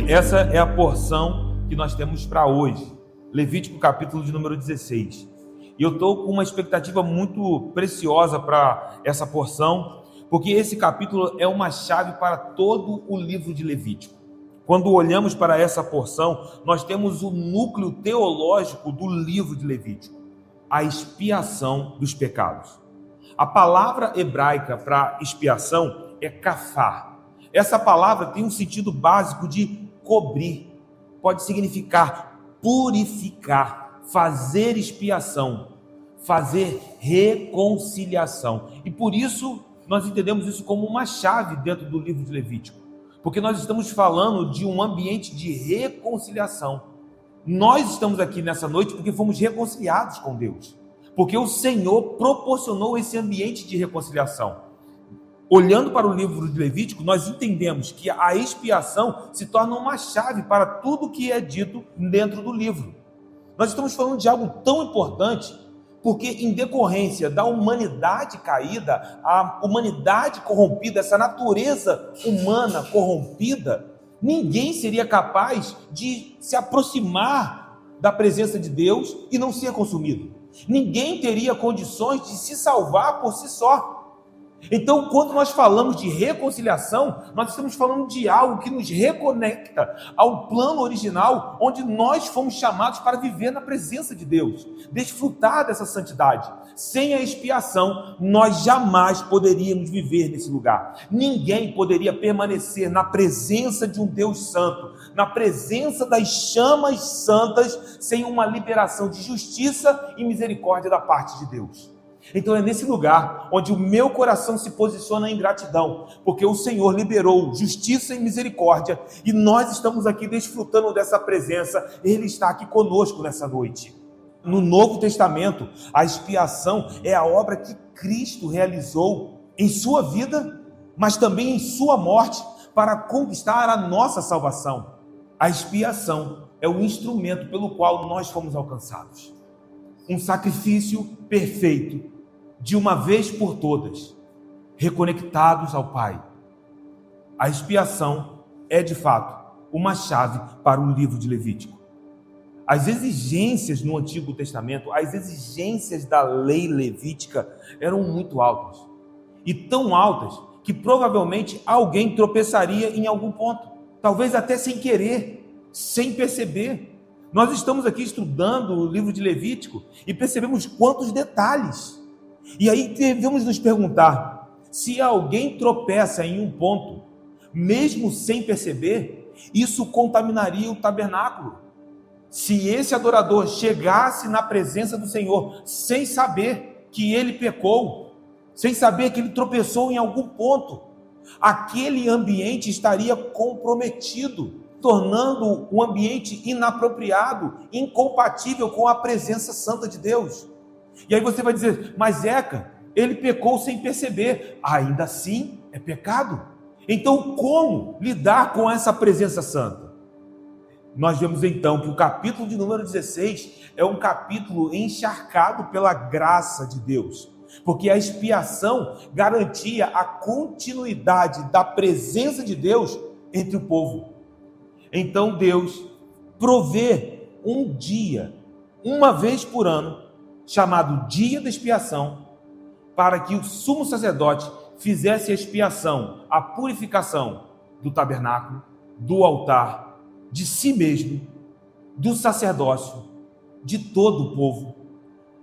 Bem, essa é a porção que nós temos para hoje, Levítico capítulo de número 16. E eu estou com uma expectativa muito preciosa para essa porção, porque esse capítulo é uma chave para todo o livro de Levítico. Quando olhamos para essa porção, nós temos o núcleo teológico do livro de Levítico, a expiação dos pecados. A palavra hebraica para expiação é kafar. Essa palavra tem um sentido básico de cobrir, pode significar purificar, fazer expiação, fazer reconciliação. E por isso nós entendemos isso como uma chave dentro do livro de Levítico, porque nós estamos falando de um ambiente de reconciliação. Nós estamos aqui nessa noite porque fomos reconciliados com Deus, porque o Senhor proporcionou esse ambiente de reconciliação. Olhando para o livro de Levítico, nós entendemos que a expiação se torna uma chave para tudo que é dito dentro do livro. Nós estamos falando de algo tão importante, porque em decorrência da humanidade caída, a humanidade corrompida, essa natureza humana corrompida, ninguém seria capaz de se aproximar da presença de Deus e não ser consumido. Ninguém teria condições de se salvar por si só. Então, quando nós falamos de reconciliação, nós estamos falando de algo que nos reconecta ao plano original, onde nós fomos chamados para viver na presença de Deus, desfrutar dessa santidade. Sem a expiação, nós jamais poderíamos viver nesse lugar. Ninguém poderia permanecer na presença de um Deus santo, na presença das chamas santas, sem uma liberação de justiça e misericórdia da parte de Deus. Então é nesse lugar onde o meu coração se posiciona em gratidão, porque o Senhor liberou justiça e misericórdia, e nós estamos aqui desfrutando dessa presença. Ele está aqui conosco nessa noite. No Novo Testamento, a expiação é a obra que Cristo realizou em sua vida, mas também em sua morte, para conquistar a nossa salvação. A expiação é o instrumento pelo qual nós fomos alcançados. Um sacrifício perfeito, de uma vez por todas, reconectados ao Pai. A expiação é, de fato, uma chave para o livro de Levítico. As exigências no Antigo Testamento, as exigências da lei levítica eram muito altas. E tão altas que provavelmente alguém tropeçaria em algum ponto. Talvez até sem querer, sem perceber. Nós estamos aqui estudando o livro de Levítico e percebemos quantos detalhes. E aí devemos nos perguntar, se alguém tropeça em um ponto, mesmo sem perceber, isso contaminaria o tabernáculo. Se esse adorador chegasse na presença do Senhor sem saber que ele pecou, sem saber que ele tropeçou em algum ponto, aquele ambiente estaria comprometido, tornando um ambiente inapropriado, incompatível com a presença santa de Deus. E aí você vai dizer, mas Zeca, ele pecou sem perceber. Ainda assim é pecado. Então como lidar com essa presença santa? Nós vemos então que o capítulo de número 16 é um capítulo encharcado pela graça de Deus, porque a expiação garantia a continuidade da presença de Deus entre o povo. Então Deus provê um dia, uma vez por ano, chamado Dia da Expiação, para que o sumo sacerdote fizesse a expiação, a purificação do tabernáculo, do altar, de si mesmo, do sacerdócio, de todo o povo,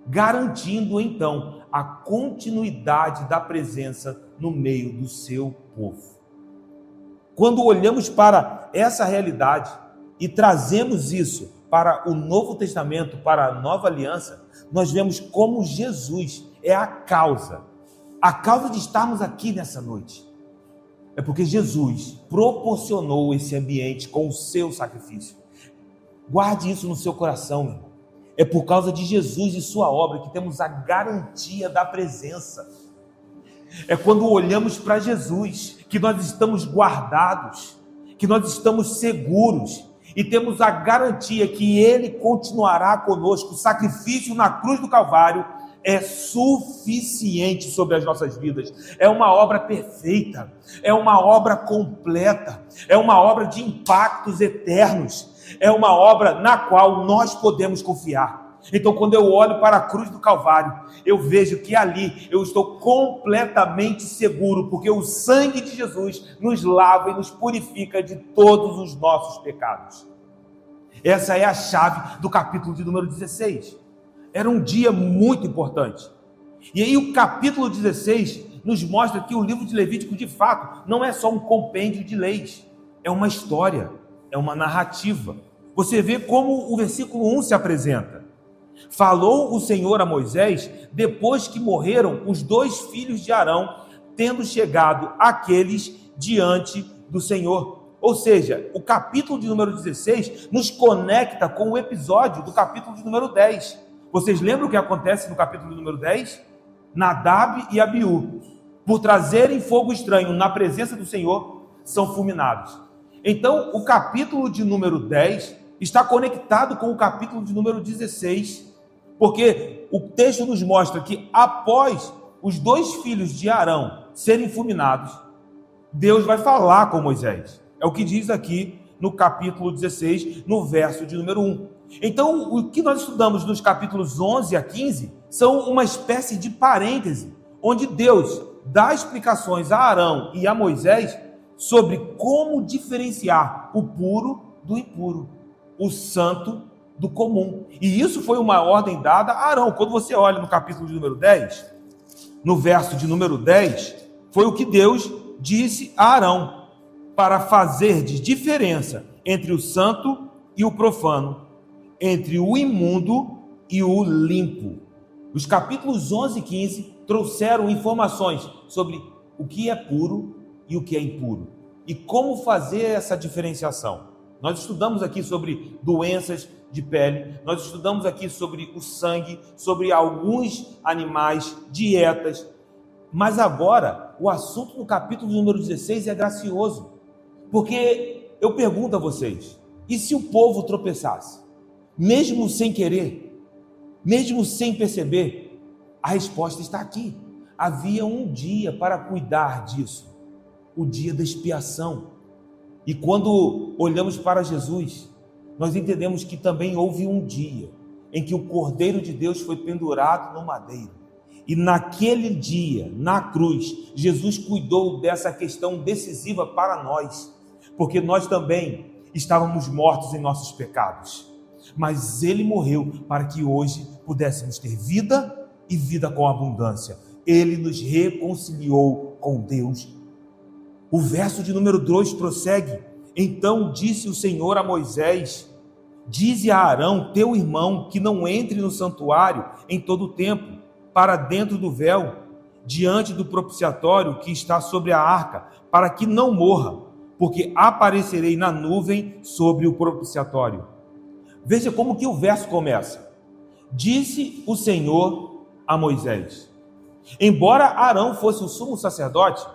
garantindo então a continuidade da presença no meio do seu povo. Quando olhamos para essa realidade e trazemos isso para o Novo Testamento, para a Nova Aliança, nós vemos como Jesus é a causa de estarmos aqui nessa noite. É porque Jesus proporcionou esse ambiente com o seu sacrifício. Guarde isso no seu coração, meu irmão. É por causa de Jesus e sua obra que temos a garantia da presença. É quando olhamos para Jesus que nós estamos guardados, que nós estamos seguros e temos a garantia que Ele continuará conosco. O sacrifício na cruz do Calvário é suficiente sobre as nossas vidas. É uma obra perfeita, é uma obra completa, é uma obra de impactos eternos, é uma obra na qual nós podemos confiar. Então, quando eu olho para a cruz do Calvário, eu vejo que ali eu estou completamente seguro, porque o sangue de Jesus nos lava e nos purifica de todos os nossos pecados. Essa é a chave do capítulo de número 16. Era um dia muito importante. E aí o capítulo 16 nos mostra que o livro de Levítico, de fato, não é só um compêndio de leis. É uma história, é uma narrativa. Você vê como o versículo 1 se apresenta. Falou o Senhor a Moisés depois que morreram os 2 filhos de Arão, tendo chegado aqueles diante do Senhor. Ou seja, o capítulo de número 16 nos conecta com o episódio do capítulo de número 10. Vocês lembram o que acontece no capítulo de número 10? Nadab e Abiú, por trazerem fogo estranho na presença do Senhor, são fulminados. Então, o capítulo de número 10 está conectado com o capítulo de número 16, porque o texto nos mostra que após os 2 filhos de Arão serem fulminados, Deus vai falar com Moisés. É o que diz aqui no capítulo 16, no verso de número 1. Então, o que nós estudamos nos capítulos 11 a 15 são uma espécie de parêntese, onde Deus dá explicações a Arão e a Moisés sobre como diferenciar o puro do impuro, o santo do comum. E isso foi uma ordem dada a Arão. Quando você olha no capítulo de número 10, no verso de número 10, foi o que Deus disse a Arão, para fazer de diferença entre o santo e o profano, entre o imundo e o limpo. Os capítulos 11 e 15 trouxeram informações sobre o que é puro e o que é impuro, e como fazer essa diferenciação. Nós estudamos aqui sobre doenças de pele, nós estudamos aqui sobre o sangue, sobre alguns animais, dietas, mas agora o assunto do capítulo número 16 é gracioso, porque eu pergunto a vocês, e se o povo tropeçasse? Mesmo sem querer, mesmo sem perceber, a resposta está aqui. Havia um dia para cuidar disso, o dia da expiação. E quando olhamos para Jesus, nós entendemos que também houve um dia em que o Cordeiro de Deus foi pendurado no madeiro. E naquele dia, na cruz, Jesus cuidou dessa questão decisiva para nós, porque nós também estávamos mortos em nossos pecados. Mas Ele morreu para que hoje pudéssemos ter vida e vida com abundância. Ele nos reconciliou com Deus. O verso de número 2 prossegue. Então disse o Senhor a Moisés: dize a Arão, teu irmão, que não entre no santuário em todo o tempo, para dentro do véu, diante do propiciatório que está sobre a arca, para que não morra, porque aparecerei na nuvem sobre o propiciatório. Veja como que o verso começa. Disse o Senhor a Moisés. Embora Arão fosse o sumo sacerdote,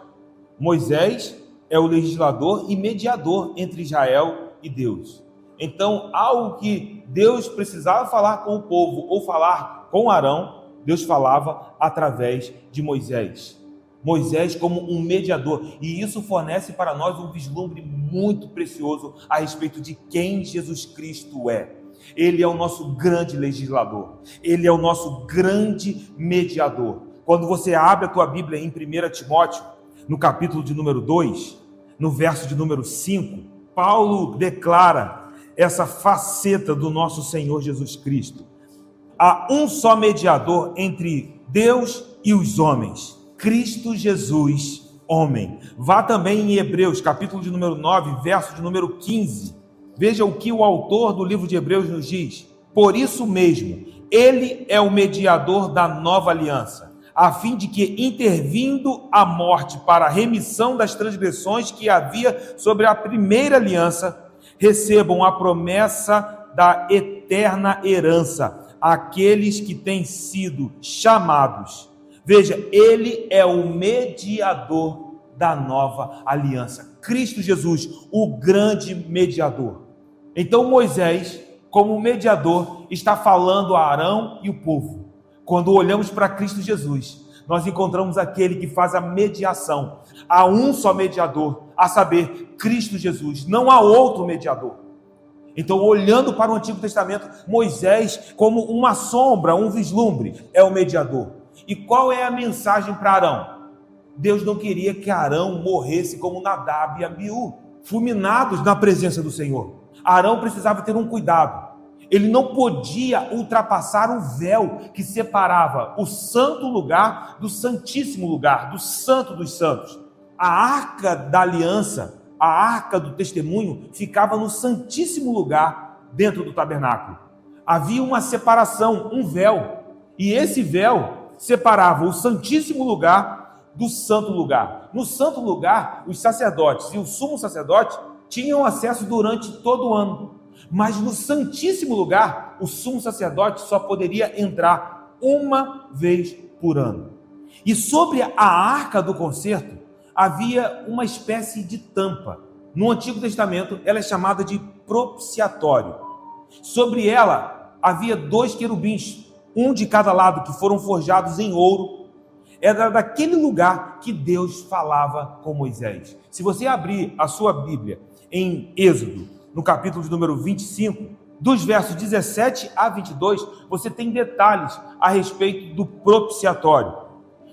Moisés é o legislador e mediador entre Israel e Deus. Então, algo que Deus precisava falar com o povo ou falar com Arão, Deus falava através de Moisés. Moisés como um mediador. E isso fornece para nós um vislumbre muito precioso a respeito de quem Jesus Cristo é. Ele é o nosso grande legislador. Ele é o nosso grande mediador. Quando você abre a tua Bíblia em 1 Timóteo, no capítulo de número 2, no verso de número 5, Paulo declara essa faceta do nosso Senhor Jesus Cristo. Há um só mediador entre Deus e os homens, Cristo Jesus, homem. Vá também em Hebreus, capítulo de número 9, verso de número 15. Veja o que o autor do livro de Hebreus nos diz. Por isso mesmo, ele é o mediador da nova aliança, a fim de que, intervindo a morte para a remissão das transgressões que havia sobre a primeira aliança, recebam a promessa da eterna herança, aqueles que têm sido chamados. Veja, ele é o mediador da nova aliança. Cristo Jesus, o grande mediador. Então Moisés, como mediador, está falando a Arão e o povo, Quando olhamos para Cristo Jesus, nós encontramos aquele que faz a mediação. Há um só mediador, a saber, Cristo Jesus. Não há outro mediador. Então, olhando para o Antigo Testamento, Moisés, como uma sombra, um vislumbre, é o mediador. E qual é a mensagem para Arão? Deus não queria que Arão morresse como Nadab e Abiú, fulminados na presença do Senhor. Arão precisava ter um cuidado. Ele não podia ultrapassar o véu que separava o santo lugar do santíssimo lugar, do santo dos santos. A arca da aliança, a arca do testemunho, ficava no santíssimo lugar dentro do tabernáculo. Havia uma separação, um véu, e esse véu separava o santíssimo lugar do santo lugar. No santo lugar, os sacerdotes e o sumo sacerdote tinham acesso durante todo o ano, mas no santíssimo lugar, o sumo sacerdote só poderia entrar uma vez por ano. E sobre a arca do concerto, havia uma espécie de tampa. No Antigo Testamento, ela é chamada de propiciatório. Sobre ela, havia 2 querubins, um de cada lado, que foram forjados em ouro. Era daquele lugar que Deus falava com Moisés. Se você abrir a sua Bíblia em Êxodo, no capítulo de número 25, dos versos 17 a 22, você tem detalhes a respeito do propiciatório.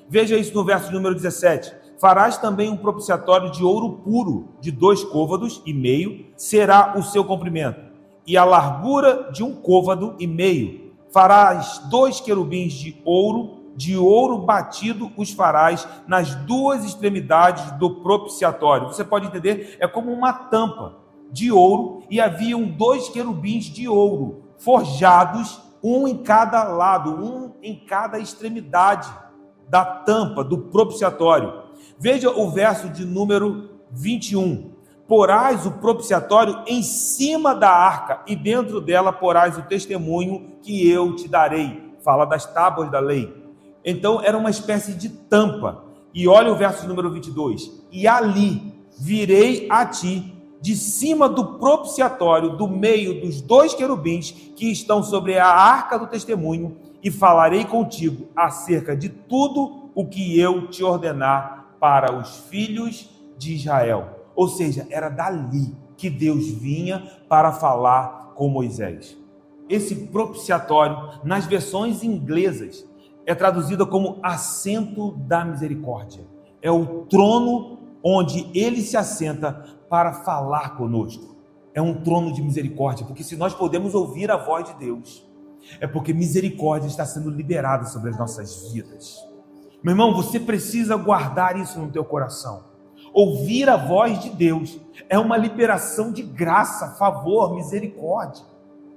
Veja isso no verso número 17. Farás também um propiciatório de ouro puro, de 2 côvados e meio, será o seu comprimento, e a largura de 1 côvado e meio. Farás 2 querubins de ouro batido os farás nas 2 extremidades do propiciatório. Você pode entender, é como uma tampa de ouro, e haviam 2 querubins de ouro, forjados, um em cada lado, um em cada extremidade da tampa do propiciatório. Veja o verso de número 21. Porás o propiciatório em cima da arca, e dentro dela porás o testemunho que eu te darei. Fala das tábuas da lei. Então era uma espécie de tampa. E olha o verso número 22. E ali virei a ti, de cima do propiciatório, do meio dos 2 querubins que estão sobre a arca do testemunho, e falarei contigo acerca de tudo o que eu te ordenar para os filhos de Israel. Ou seja, era dali que Deus vinha para falar com Moisés. Esse propiciatório, nas versões inglesas, é traduzido como assento da misericórdia. É o trono onde ele se assenta para falar conosco. É um trono de misericórdia, porque se nós podemos ouvir a voz de Deus, é porque misericórdia está sendo liberada sobre as nossas vidas. Meu irmão, você precisa guardar isso no teu coração. Ouvir a voz de Deus é uma liberação de graça, favor, misericórdia.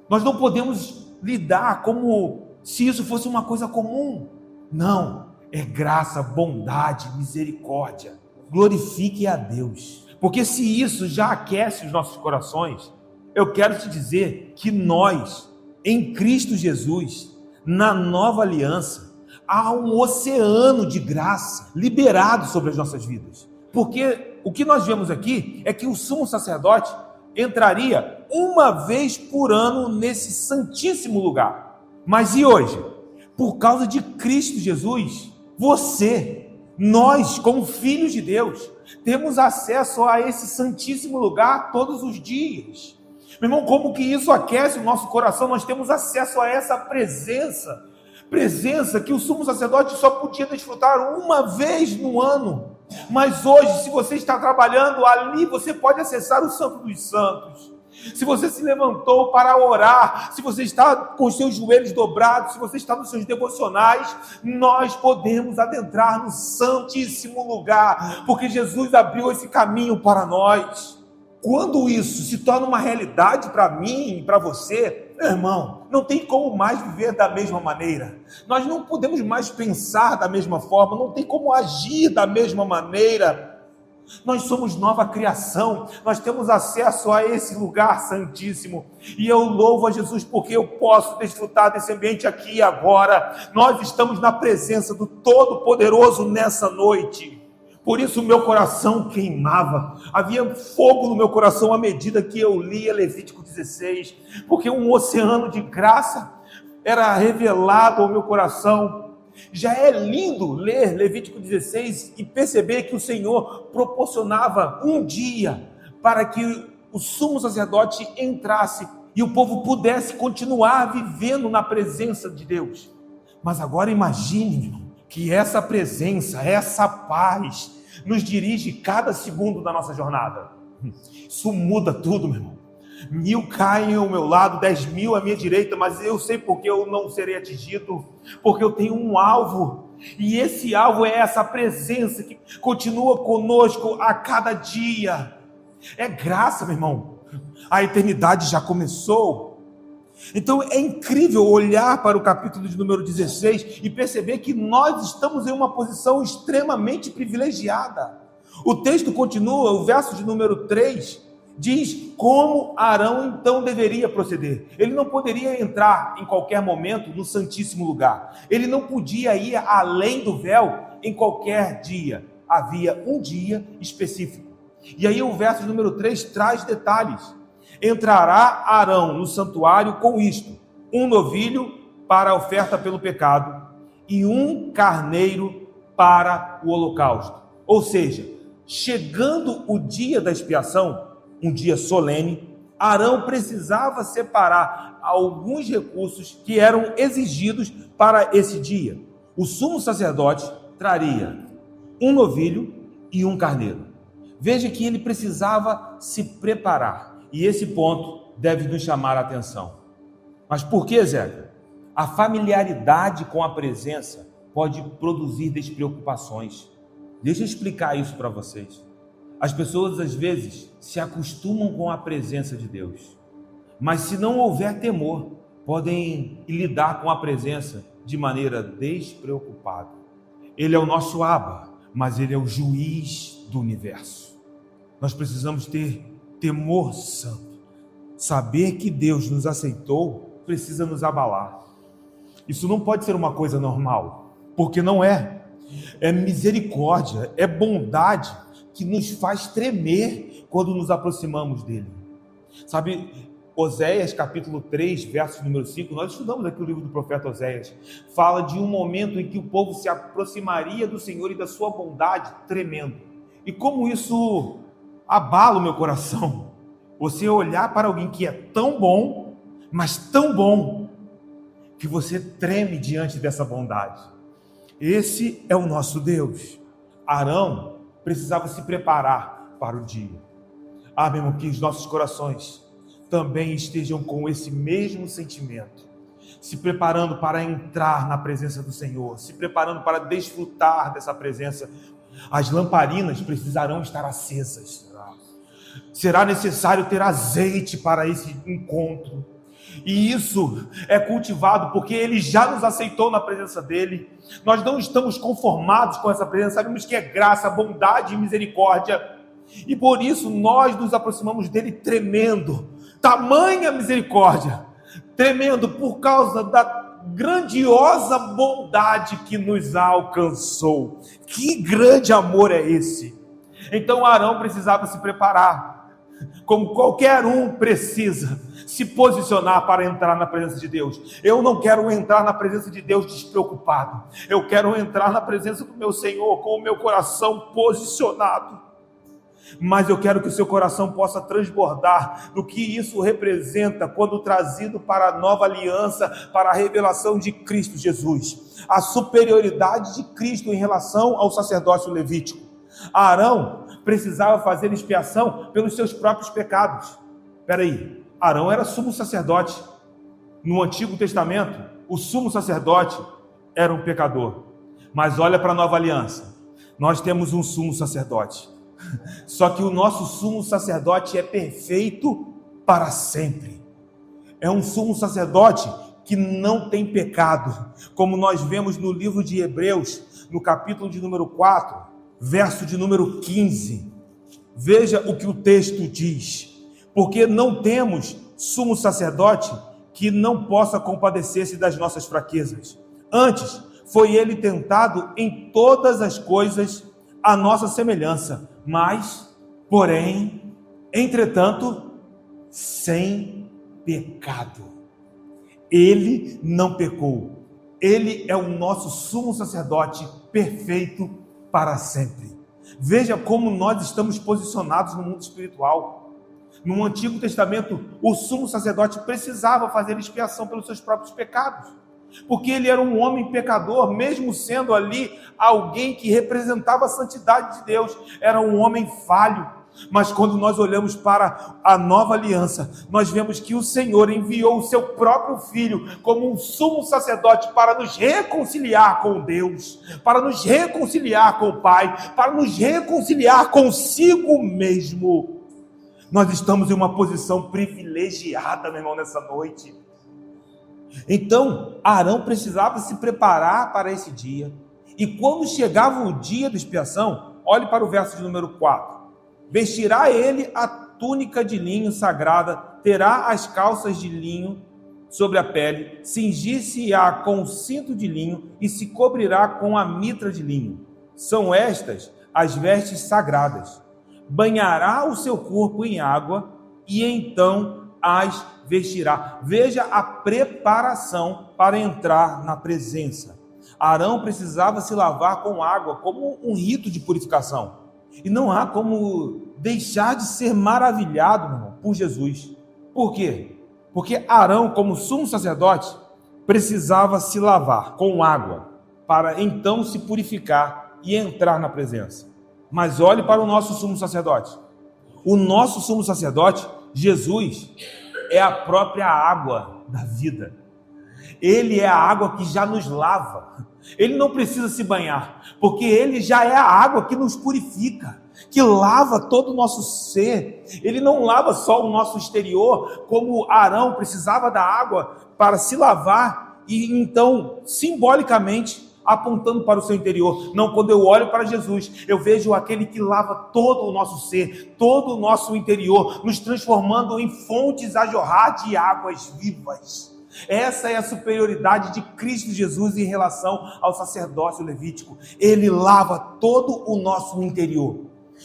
Nós não podemos lidar como se isso fosse uma coisa comum. Não, é graça, bondade, misericórdia. Glorifique a Deus. Porque se isso já aquece os nossos corações, eu quero te dizer que nós, em Cristo Jesus, na nova aliança, há um oceano de graça liberado sobre as nossas vidas. Porque o que nós vemos aqui é que o sumo sacerdote entraria uma vez por ano nesse santíssimo lugar. Mas e hoje? Por causa de Cristo Jesus, nós, como filhos de Deus, temos acesso a esse santíssimo lugar todos os dias. Meu irmão, como que isso aquece o nosso coração? Nós temos acesso a essa presença que o sumo sacerdote só podia desfrutar uma vez no ano. Mas hoje, se você está trabalhando ali, você pode acessar o Santo dos Santos. Se você se levantou para orar, se você está com os seus joelhos dobrados, se você está nos seus devocionais, nós podemos adentrar no santíssimo lugar, porque Jesus abriu esse caminho para nós. Quando isso se torna uma realidade para mim e para você, meu irmão, não tem como mais viver da mesma maneira. Nós não podemos mais pensar da mesma forma, não tem como agir da mesma maneira. Nós somos nova criação, nós temos acesso a esse lugar santíssimo, e eu louvo a Jesus porque eu posso desfrutar desse ambiente aqui e agora. Nós estamos na presença do Todo-Poderoso nessa noite. Por isso o meu coração queimava, havia fogo no meu coração à medida que eu lia Levítico 16, porque um oceano de graça era revelado ao meu coração. Já é lindo ler Levítico 16 e perceber que o Senhor proporcionava um dia para que o sumo sacerdote entrasse e o povo pudesse continuar vivendo na presença de Deus. Mas agora imagine, irmão, que essa presença, essa paz nos dirige cada segundo da nossa jornada. Isso muda tudo, meu irmão. 1000 caem ao meu lado, 10.000 à minha direita, mas eu sei porque eu não serei atingido, porque eu tenho um alvo, e esse alvo é essa presença que continua conosco a cada dia. É graça, meu irmão. A eternidade já começou. Então é incrível olhar para o capítulo de número 16 e perceber que nós estamos em uma posição extremamente privilegiada. O texto continua, o verso de número 3 diz como Arão então deveria proceder. Ele não poderia entrar em qualquer momento no Santíssimo Lugar. Ele não podia ir além do véu em qualquer dia. Havia um dia específico. E aí o verso de número 3 traz detalhes. Entrará Arão no santuário com isto: um novilho para a oferta pelo pecado e um carneiro para o holocausto. Ou seja, chegando o dia da expiação, um dia solene, Arão precisava separar alguns recursos que eram exigidos para esse dia. O sumo sacerdote traria um novilho e um carneiro. Veja que ele precisava se preparar. E esse ponto deve nos chamar a atenção. Mas por que, Zé? A familiaridade com a presença pode produzir despreocupações. Deixa eu explicar isso para vocês. As pessoas, às vezes, se acostumam com a presença de Deus. Mas se não houver temor, podem lidar com a presença de maneira despreocupada. Ele é o nosso Abba, mas Ele é o juiz do universo. Nós precisamos ter temor santo. Saber que Deus nos aceitou precisa nos abalar. Isso não pode ser uma coisa normal, porque não é. É misericórdia, é bondade que nos faz tremer quando nos aproximamos dele. Sabe, Oséias capítulo 3, verso número 5, nós estudamos aqui o livro do profeta Oséias, fala de um momento em que o povo se aproximaria do Senhor e da sua bondade tremendo. E como isso abala o meu coração, você olhar para alguém que é tão bom, mas tão bom, que você treme diante dessa bondade. Esse é o nosso Deus. Arão precisava se preparar para o dia. Meu irmão, que os nossos corações também estejam com esse mesmo sentimento, se preparando para entrar na presença do Senhor, se preparando para desfrutar dessa presença. As lamparinas precisarão estar acesas. Será necessário ter azeite para esse encontro. E isso é cultivado porque Ele já nos aceitou na presença dEle. Nós não estamos conformados com essa presença. Sabemos que é graça, bondade e misericórdia. E por isso nós nos aproximamos dEle tremendo. Tamanha misericórdia. Tremendo por causa da grandiosa bondade que nos alcançou. Que grande amor é esse? Então Arão precisava se preparar. Como qualquer um precisa se posicionar para entrar na presença de Deus. Eu não quero entrar na presença de Deus despreocupado. Eu quero entrar na presença do meu Senhor com o meu coração posicionado. Mas eu quero que o seu coração possa transbordar do que isso representa quando trazido para a nova aliança, para a revelação de Cristo Jesus. A superioridade de Cristo em relação ao sacerdócio levítico. Arão precisava fazer expiação pelos seus próprios pecados. Espera aí, Arão era sumo sacerdote. No Antigo Testamento, o sumo sacerdote era um pecador. Mas olha para a nova aliança. Nós temos um sumo sacerdote. Só que o nosso sumo sacerdote é perfeito para sempre. É um sumo sacerdote que não tem pecado. Como nós vemos no livro de Hebreus, no capítulo de número 4, verso de número 15. Veja o que o texto diz. Porque não temos sumo sacerdote que não possa compadecer-se das nossas fraquezas. Antes, foi ele tentado em todas as coisas à nossa semelhança, mas, porém, entretanto, sem pecado. Ele não pecou. Ele é o nosso sumo sacerdote perfeito para sempre. Veja como nós estamos posicionados no mundo espiritual. No Antigo Testamento, o sumo sacerdote precisava fazer expiação pelos seus próprios pecados, porque ele era um homem pecador, mesmo sendo ali alguém que representava a santidade de Deus, era um homem falho. Mas quando nós olhamos para a nova aliança, nós vemos que o Senhor enviou o seu próprio Filho como um sumo sacerdote para nos reconciliar com Deus, para nos reconciliar com o Pai, para nos reconciliar consigo mesmo. Nós estamos em uma posição privilegiada, meu irmão, nessa noite. Então, Arão precisava se preparar para esse dia. E quando chegava o dia da expiação, olhe para o verso de número 4. Vestirá ele a túnica de linho sagrada, terá as calças de linho sobre a pele, cingir-se-á com o cinto de linho e se cobrirá com a mitra de linho. São estas as vestes sagradas. Banhará o seu corpo em água e então as vestirá. Veja a preparação para entrar na presença. Arão precisava se lavar com água como um rito de purificação. E não há como deixar de ser maravilhado, meu irmão, por Jesus. Por quê? Porque Arão, como sumo sacerdote, precisava se lavar com água para então se purificar e entrar na presença. Mas olhe para o nosso sumo sacerdote. O nosso sumo sacerdote, Jesus, é a própria água da vida. Ele é a água que já nos lava. Ele não precisa se banhar, porque ele já é a água que nos purifica, que lava todo o nosso ser. Ele não lava só o nosso exterior, como Arão precisava da água para se lavar, e então, simbolicamente, apontando para o seu interior. Não, quando eu olho para Jesus, eu vejo aquele que lava todo o nosso ser, todo o nosso interior, nos transformando em fontes a jorrar de águas vivas. Essa é a superioridade de Cristo Jesus em relação ao sacerdócio levítico. Ele lava todo o nosso interior.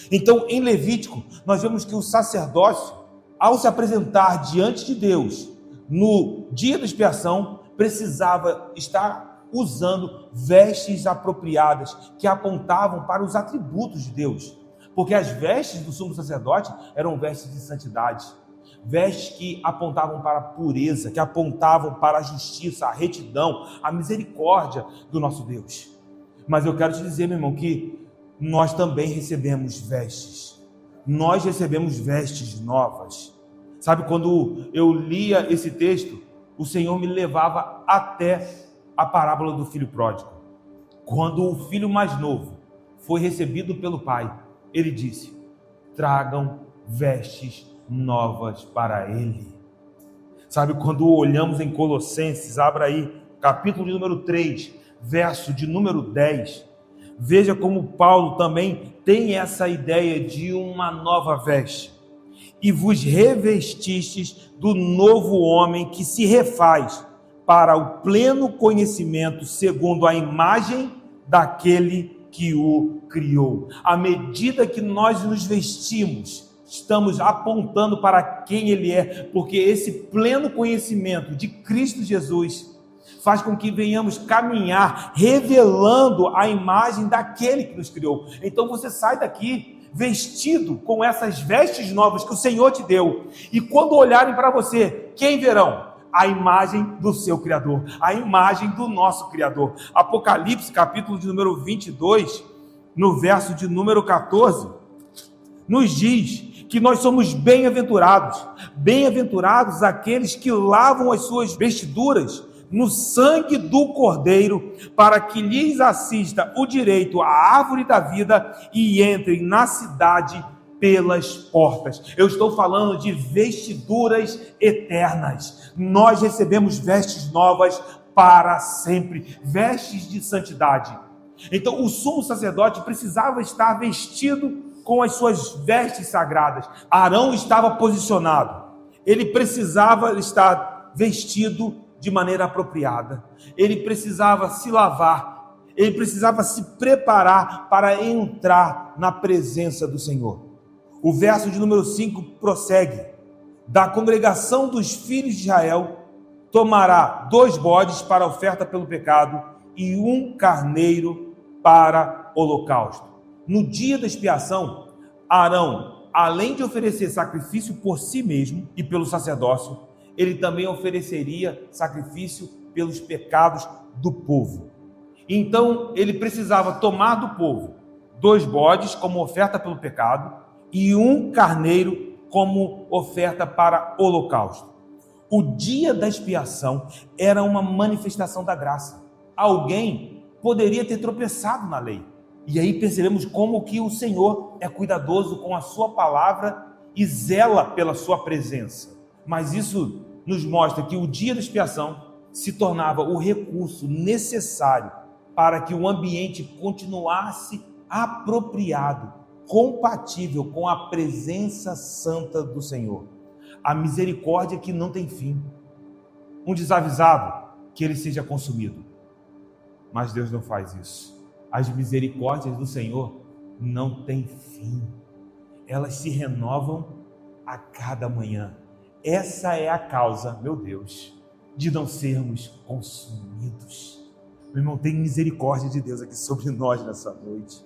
Então, em Levítico, nós vemos que o sacerdócio, ao se apresentar diante de Deus no dia da expiação, precisava estar usando vestes apropriadas que apontavam para os atributos de Deus, porque as vestes do sumo sacerdote eram vestes de santidade, vestes que apontavam para a pureza, que apontavam para a justiça, a retidão, a misericórdia do nosso Deus. Mas eu quero te dizer, meu irmão, que nós também recebemos vestes. Nós recebemos vestes novas. Sabe, quando eu lia esse texto, o Senhor me levava até a parábola do filho pródigo. Quando o filho mais novo foi recebido pelo pai, ele disse: tragam vestes novas para ele. Sabe, quando olhamos em Colossenses, abra aí, capítulo de número 3, verso de número 10, veja como Paulo também tem essa ideia de uma nova veste. E vos revestistes do novo homem que se refaz para o pleno conhecimento segundo a imagem daquele que o criou. À medida que nós nos vestimos, estamos apontando para quem Ele é, porque esse pleno conhecimento de Cristo Jesus faz com que venhamos caminhar revelando a imagem daquele que nos criou. Então você sai daqui vestido com essas vestes novas que o Senhor te deu, e quando olharem para você, quem verão? A imagem do seu Criador, a imagem do nosso Criador. Apocalipse, capítulo de número 22, no verso de número 14, nos diz que nós somos bem-aventurados, bem-aventurados aqueles que lavam as suas vestiduras no sangue do Cordeiro, para que lhes assista o direito à árvore da vida e entrem na cidade pelas portas. Eu estou falando de vestiduras eternas. Nós recebemos vestes novas para sempre, vestes de santidade. Então o sumo sacerdote precisava estar vestido com as suas vestes sagradas. Arão estava posicionado, ele precisava estar vestido de maneira apropriada, ele precisava se lavar, ele precisava se preparar para entrar na presença do Senhor. O verso de número 5 prossegue: da congregação dos filhos de Israel, tomará 2 bodes para oferta pelo pecado e 1 carneiro para holocausto. No dia da expiação, Arão, além de oferecer sacrifício por si mesmo e pelo sacerdócio, ele também ofereceria sacrifício pelos pecados do povo. Então, ele precisava tomar do povo 2 bodes como oferta pelo pecado e 1 carneiro como oferta para holocausto. O dia da expiação era uma manifestação da graça. Alguém poderia ter tropeçado na lei. E aí percebemos como que o Senhor é cuidadoso com a sua palavra e zela pela sua presença. Mas isso nos mostra que o dia da expiação se tornava o recurso necessário para que o ambiente continuasse apropriado, compatível com a presença santa do Senhor. A misericórdia que não tem fim. Um desavisado, que ele seja consumido. Mas Deus não faz isso. As misericórdias do Senhor não têm fim. Elas se renovam a cada manhã. Essa é a causa, meu Deus, de não sermos consumidos. Meu irmão, tem misericórdia de Deus aqui sobre nós nessa noite.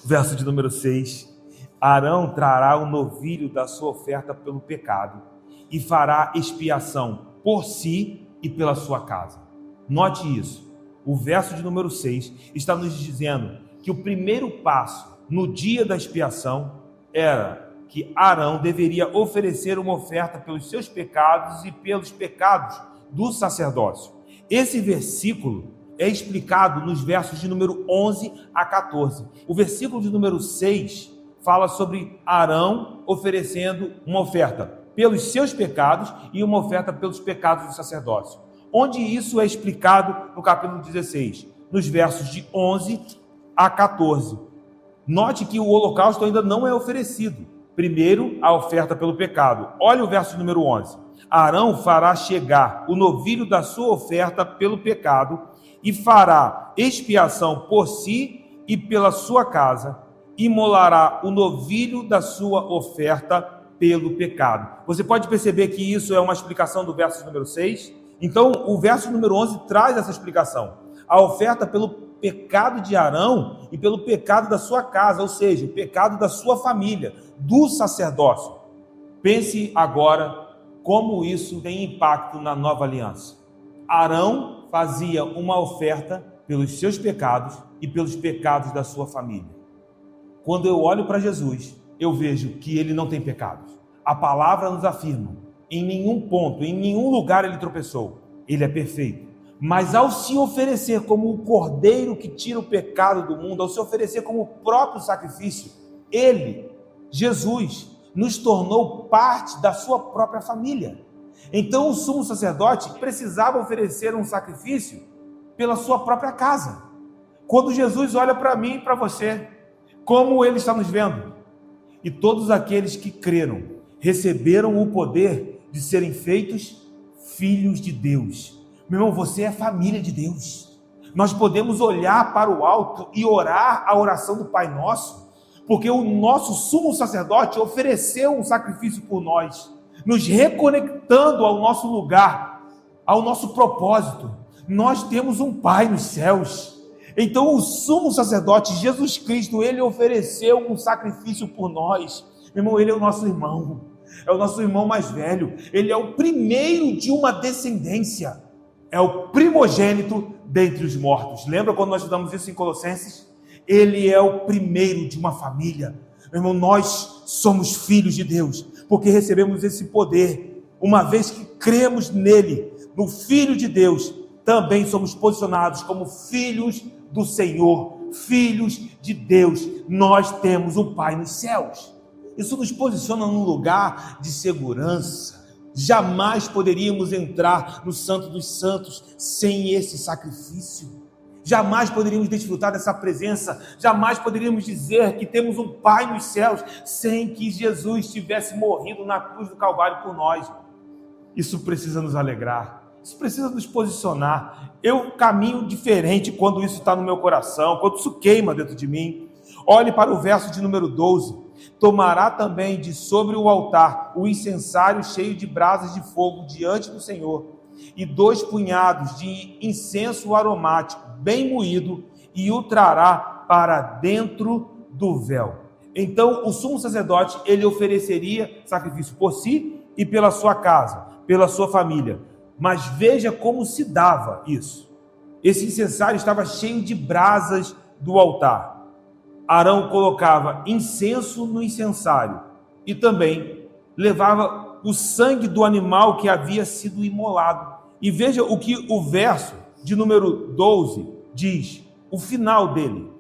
Verso de número 6. Arão trará o novilho da sua oferta pelo pecado e fará expiação por si e pela sua casa. Note isso. O verso de número 6 está nos dizendo que o primeiro passo no dia da expiação era que Arão deveria oferecer uma oferta pelos seus pecados e pelos pecados do sacerdócio. Esse versículo é explicado nos versos de número 11 a 14. O versículo de número 6 fala sobre Arão oferecendo uma oferta pelos seus pecados e uma oferta pelos pecados do sacerdócio. Onde isso é explicado no capítulo 16, nos versos de 11 a 14. Note que o holocausto ainda não é oferecido. Primeiro, a oferta pelo pecado. Olha o verso número 11. Arão fará chegar o novilho da sua oferta pelo pecado e fará expiação por si e pela sua casa, imolará o novilho da sua oferta pelo pecado. Você pode perceber que isso é uma explicação do verso número 6? Então, o verso número 11 traz essa explicação. A oferta pelo pecado de Arão e pelo pecado da sua casa, ou seja, o pecado da sua família, do sacerdócio. Pense agora como isso tem impacto na nova aliança. Arão fazia uma oferta pelos seus pecados e pelos pecados da sua família. Quando eu olho para Jesus, eu vejo que ele não tem pecados. A palavra nos afirma, em nenhum ponto, em nenhum lugar ele tropeçou. Ele é perfeito. Mas ao se oferecer como o cordeiro que tira o pecado do mundo, ao se oferecer como o próprio sacrifício, ele, Jesus, nos tornou parte da sua própria família. Então o sumo sacerdote precisava oferecer um sacrifício pela sua própria casa. Quando Jesus olha para mim e para você, como ele está nos vendo? E todos aqueles que creram, receberam o poder de serem feitos filhos de Deus. Meu irmão, você é família de Deus. Nós podemos olhar para o alto e orar a oração do Pai Nosso, porque o nosso sumo sacerdote ofereceu um sacrifício por nós, nos reconectando ao nosso lugar, ao nosso propósito. Nós temos um Pai nos céus. Então o sumo sacerdote, Jesus Cristo, ele ofereceu um sacrifício por nós. Meu irmão, ele é o nosso irmão. É o nosso irmão mais velho. Ele é o primeiro de uma descendência. É o primogênito dentre os mortos. Lembra quando nós estudamos isso em Colossenses? Ele é o primeiro de uma família. Meu irmão, nós somos filhos de Deus, porque recebemos esse poder. Uma vez que cremos nele, no Filho de Deus, também somos posicionados como filhos do Senhor, filhos de Deus. Nós temos um Pai nos céus. Isso nos posiciona num lugar de segurança. Jamais poderíamos entrar no Santo dos Santos sem esse sacrifício. Jamais poderíamos desfrutar dessa presença. Jamais poderíamos dizer que temos um Pai nos céus sem que Jesus tivesse morrido na cruz do Calvário por nós. Isso precisa nos alegrar. Isso precisa nos posicionar. Eu caminho diferente quando isso está no meu coração, quando isso queima dentro de mim. Olhe para o verso de número 12. Tomará também de sobre o altar o incensário cheio de brasas de fogo diante do Senhor, e 2 punhados de incenso aromático bem moído, e o trará para dentro do véu. Então o sumo sacerdote, ele ofereceria sacrifício por si e pela sua casa, pela sua família. Mas veja como se dava isso. Esse incensário estava cheio de brasas do altar. Arão colocava incenso no incensário e também levava o sangue do animal que havia sido imolado. E veja o que o verso de número 12 diz, o final dele: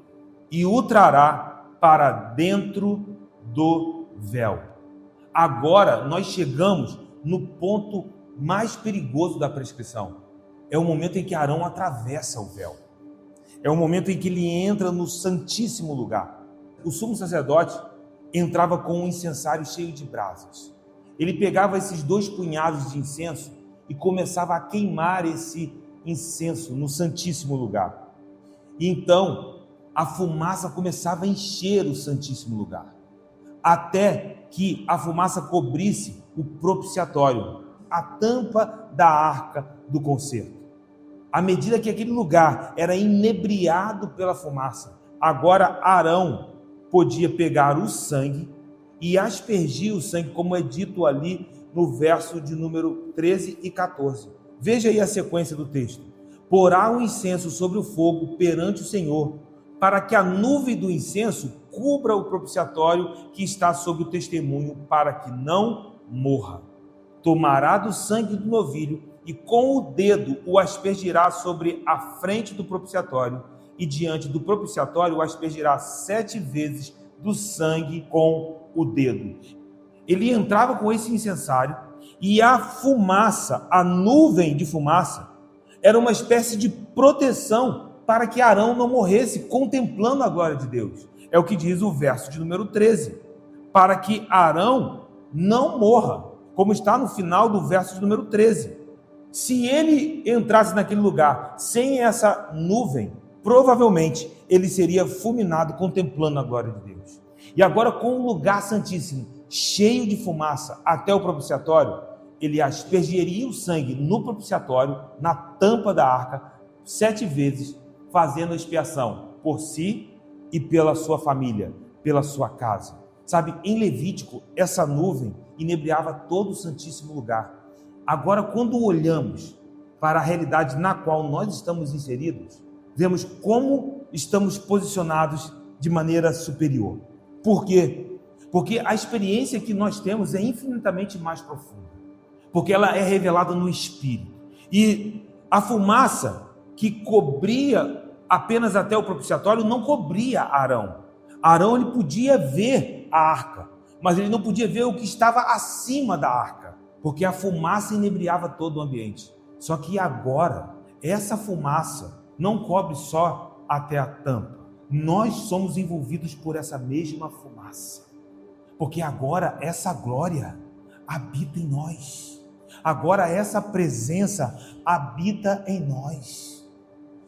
e o trará para dentro do véu. Agora nós chegamos no ponto mais perigoso da prescrição. É o momento em que Arão atravessa o véu. É o momento em que ele entra no santíssimo lugar. O sumo sacerdote entrava com um incensário cheio de brasas. Ele pegava esses 2 punhados de incenso e começava a queimar esse incenso no santíssimo lugar. E então a fumaça começava a encher o santíssimo lugar, até que a fumaça cobrisse o propiciatório, a tampa da arca do concerto. À medida que aquele lugar era inebriado pela fumaça, agora Arão podia pegar o sangue e aspergir o sangue, como é dito ali no verso de número 13 e 14. Veja aí a sequência do texto. Porá o incenso sobre o fogo perante o Senhor, para que a nuvem do incenso cubra o propiciatório que está sobre o testemunho, para que não morra. Tomará do sangue do novilho e com o dedo o aspergirá sobre a frente do propiciatório, e diante do propiciatório o aspergirá 7 vezes do sangue com o dedo. Ele entrava com esse incensário, e a fumaça, a nuvem de fumaça, era uma espécie de proteção para que Arão não morresse contemplando a glória de Deus. É o que diz o verso de número 13. Para que Arão não morra, como está no final do verso de número 13. Se ele entrasse naquele lugar sem essa nuvem, provavelmente ele seria fulminado contemplando a glória de Deus. E agora, com o lugar santíssimo cheio de fumaça até o propiciatório, ele aspergeria o sangue no propiciatório, na tampa da arca, 7 vezes, fazendo expiação por si e pela sua família, pela sua casa. Sabe, em Levítico, essa nuvem inebriava todo o santíssimo lugar. Agora, quando olhamos para a realidade na qual nós estamos inseridos, vemos como estamos posicionados de maneira superior. Por quê? Porque a experiência que nós temos é infinitamente mais profunda, porque ela é revelada no Espírito. E a fumaça que cobria apenas até o propiciatório não cobria Arão. Arão, ele podia ver a arca, mas ele não podia ver o que estava acima da arca, porque a fumaça inebriava todo o ambiente. Só que agora, essa fumaça não cobre só até a tampa. Nós somos envolvidos por essa mesma fumaça, porque agora essa glória habita em nós. Agora essa presença habita em nós.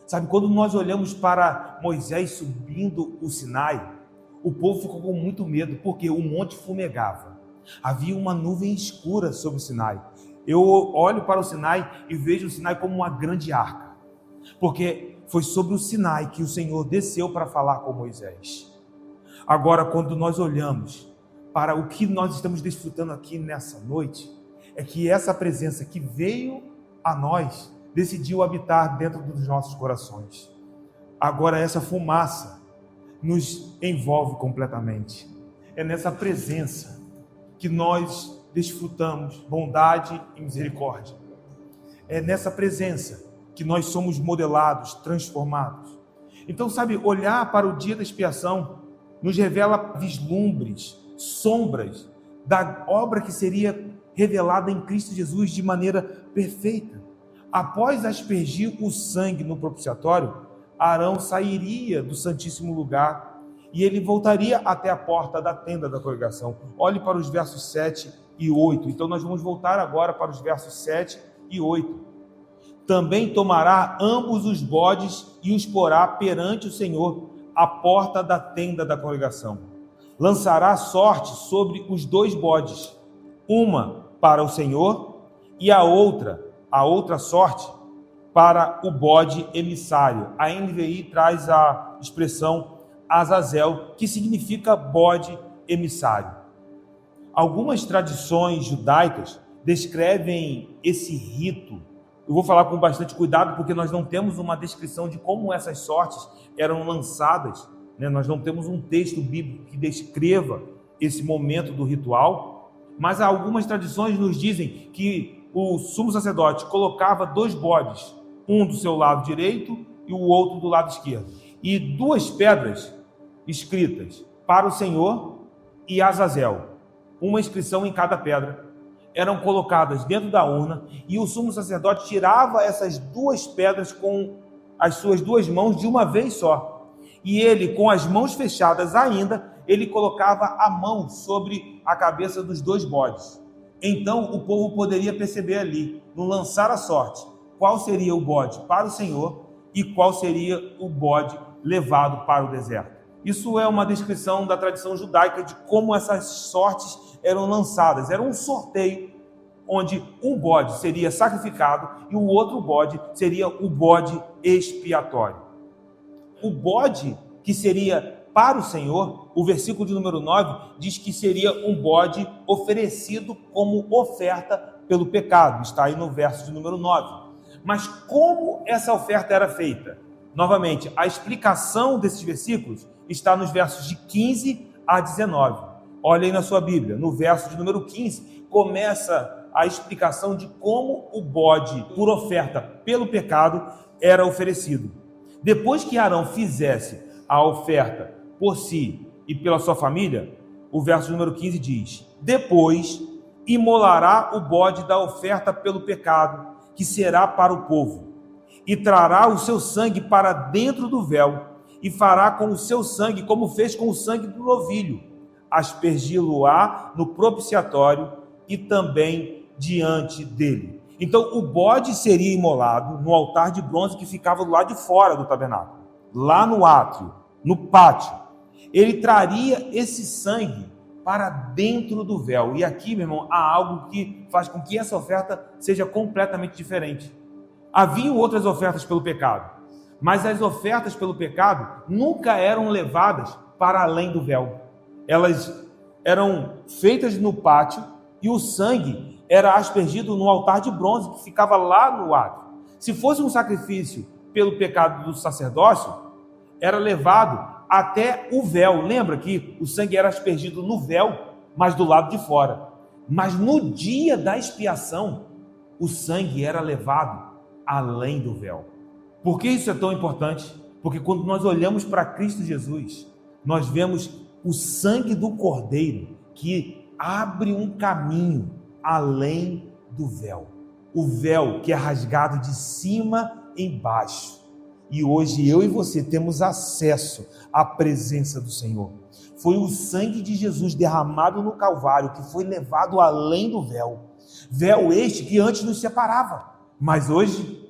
Sabe, quando nós olhamos para Moisés subindo o Sinai, o povo ficou com muito medo, porque o monte fumegava. Havia uma nuvem escura sobre o Sinai. Eu olho para o Sinai e vejo o Sinai como uma grande arca, porque foi sobre o Sinai que o Senhor desceu para falar com Moisés. Agora, quando nós olhamos para o que nós estamos desfrutando aqui nessa noite, é que essa presença que veio a nós decidiu habitar dentro dos nossos corações. Agora essa fumaça nos envolve completamente. É nessa presença que nós desfrutamos bondade e misericórdia. É nessa presença que nós somos modelados, transformados. Então, sabe, olhar para o dia da expiação nos revela vislumbres, sombras da obra que seria revelada em Cristo Jesus de maneira perfeita. Após aspergir o sangue no propiciatório, Arão sairia do Santíssimo Lugar e ele voltaria até a porta da tenda da congregação. Olhe para os versos 7 e 8. Então nós vamos voltar agora para os versos 7 e 8. Também tomará ambos os bodes e os porá perante o Senhor, à porta da tenda da congregação. lançará sorte sobre os 2 bodes, uma para o Senhor e a outra sorte para o bode emissário. A NVI traz a expressão Azazel, que significa bode emissário. Algumas tradições judaicas descrevem esse rito. Eu vou falar com bastante cuidado, porque nós não temos uma descrição de como essas sortes eram lançadas, né? Nós não temos um texto bíblico que descreva esse momento do ritual, mas algumas tradições nos dizem que o sumo sacerdote colocava 2 bodes, um do seu lado direito e o outro do lado esquerdo, e 2 pedras escritas para o Senhor e Azazel, uma inscrição em cada pedra, eram colocadas dentro da urna, e o sumo sacerdote tirava essas 2 pedras com as suas 2 mãos de uma vez só, e ele, com as mãos fechadas ainda, ele colocava a mão sobre a cabeça dos 2 bodes. Então o povo poderia perceber ali, no lançar a sorte, qual seria o bode para o Senhor e qual seria o bode levado para o deserto. Isso é uma descrição da tradição judaica de como essas sortes eram lançadas. Era um sorteio onde um bode seria sacrificado e o outro bode seria o bode expiatório. O bode que seria para o Senhor, o versículo de número 9 diz que seria um bode oferecido como oferta pelo pecado. Está aí no verso de número 9. Mas como essa oferta era feita? Novamente, a explicação desses versículos está nos versos de 15 a 19. Olha aí na sua Bíblia, no verso de número 15, começa a explicação de como o bode por oferta pelo pecado era oferecido. Depois que Arão fizesse a oferta por si e pela sua família, o verso número 15 diz: depois imolará o bode da oferta pelo pecado, que será para o povo, e trará o seu sangue para dentro do véu, e fará com o seu sangue como fez com o sangue do novilho, aspergi-lo-á no propiciatório e também diante dele. Então o bode seria imolado no altar de bronze que ficava do lado de fora do tabernáculo, lá no átrio, no pátio. Ele traria esse sangue para dentro do véu. E aqui, meu irmão, há algo que faz com que essa oferta seja completamente diferente. Haviam outras ofertas pelo pecado, mas as ofertas pelo pecado nunca eram levadas para além do véu. Elas eram feitas no pátio e o sangue era aspergido no altar de bronze que ficava lá no átrio. Se fosse um sacrifício pelo pecado do sacerdócio, era levado até o véu. Lembra que o sangue era aspergido no véu, mas do lado de fora. Mas no dia da expiação, o sangue era levado além do véu. Por que isso é tão importante? Porque quando nós olhamos para Cristo Jesus, nós vemos o sangue do Cordeiro que abre um caminho além do véu. O véu que é rasgado de cima embaixo. E hoje eu e você temos acesso à presença do Senhor. Foi o sangue de Jesus derramado no Calvário que foi levado além do véu. Véu este que antes nos separava. Mas hoje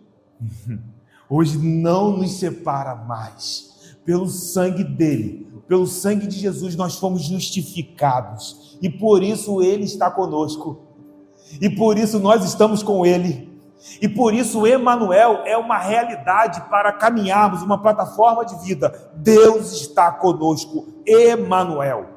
não nos separa mais. Pelo sangue dele, pelo sangue de Jesus, nós fomos justificados. E por isso ele está conosco. E por isso nós estamos com ele. E por isso Emanuel é uma realidade para caminharmos uma plataforma de vida. Deus está conosco, Emanuel.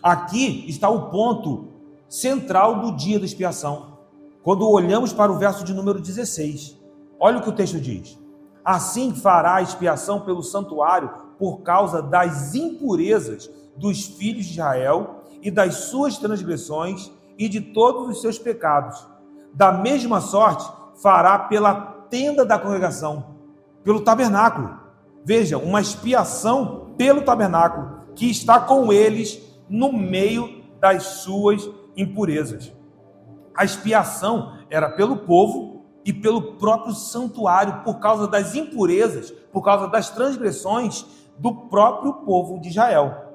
Aqui está o ponto central do dia da expiação. Quando olhamos para o verso de número 16, olha o que o texto diz: assim fará a expiação pelo santuário por causa das impurezas dos filhos de Israel e das suas transgressões e de todos os seus pecados. Da mesma sorte fará pela tenda da congregação, pelo tabernáculo. Veja, uma expiação pelo tabernáculo, que está com eles no meio das suas impurezas. A expiação era pelo povo e pelo próprio santuário, por causa das impurezas, por causa das transgressões do próprio povo de Israel.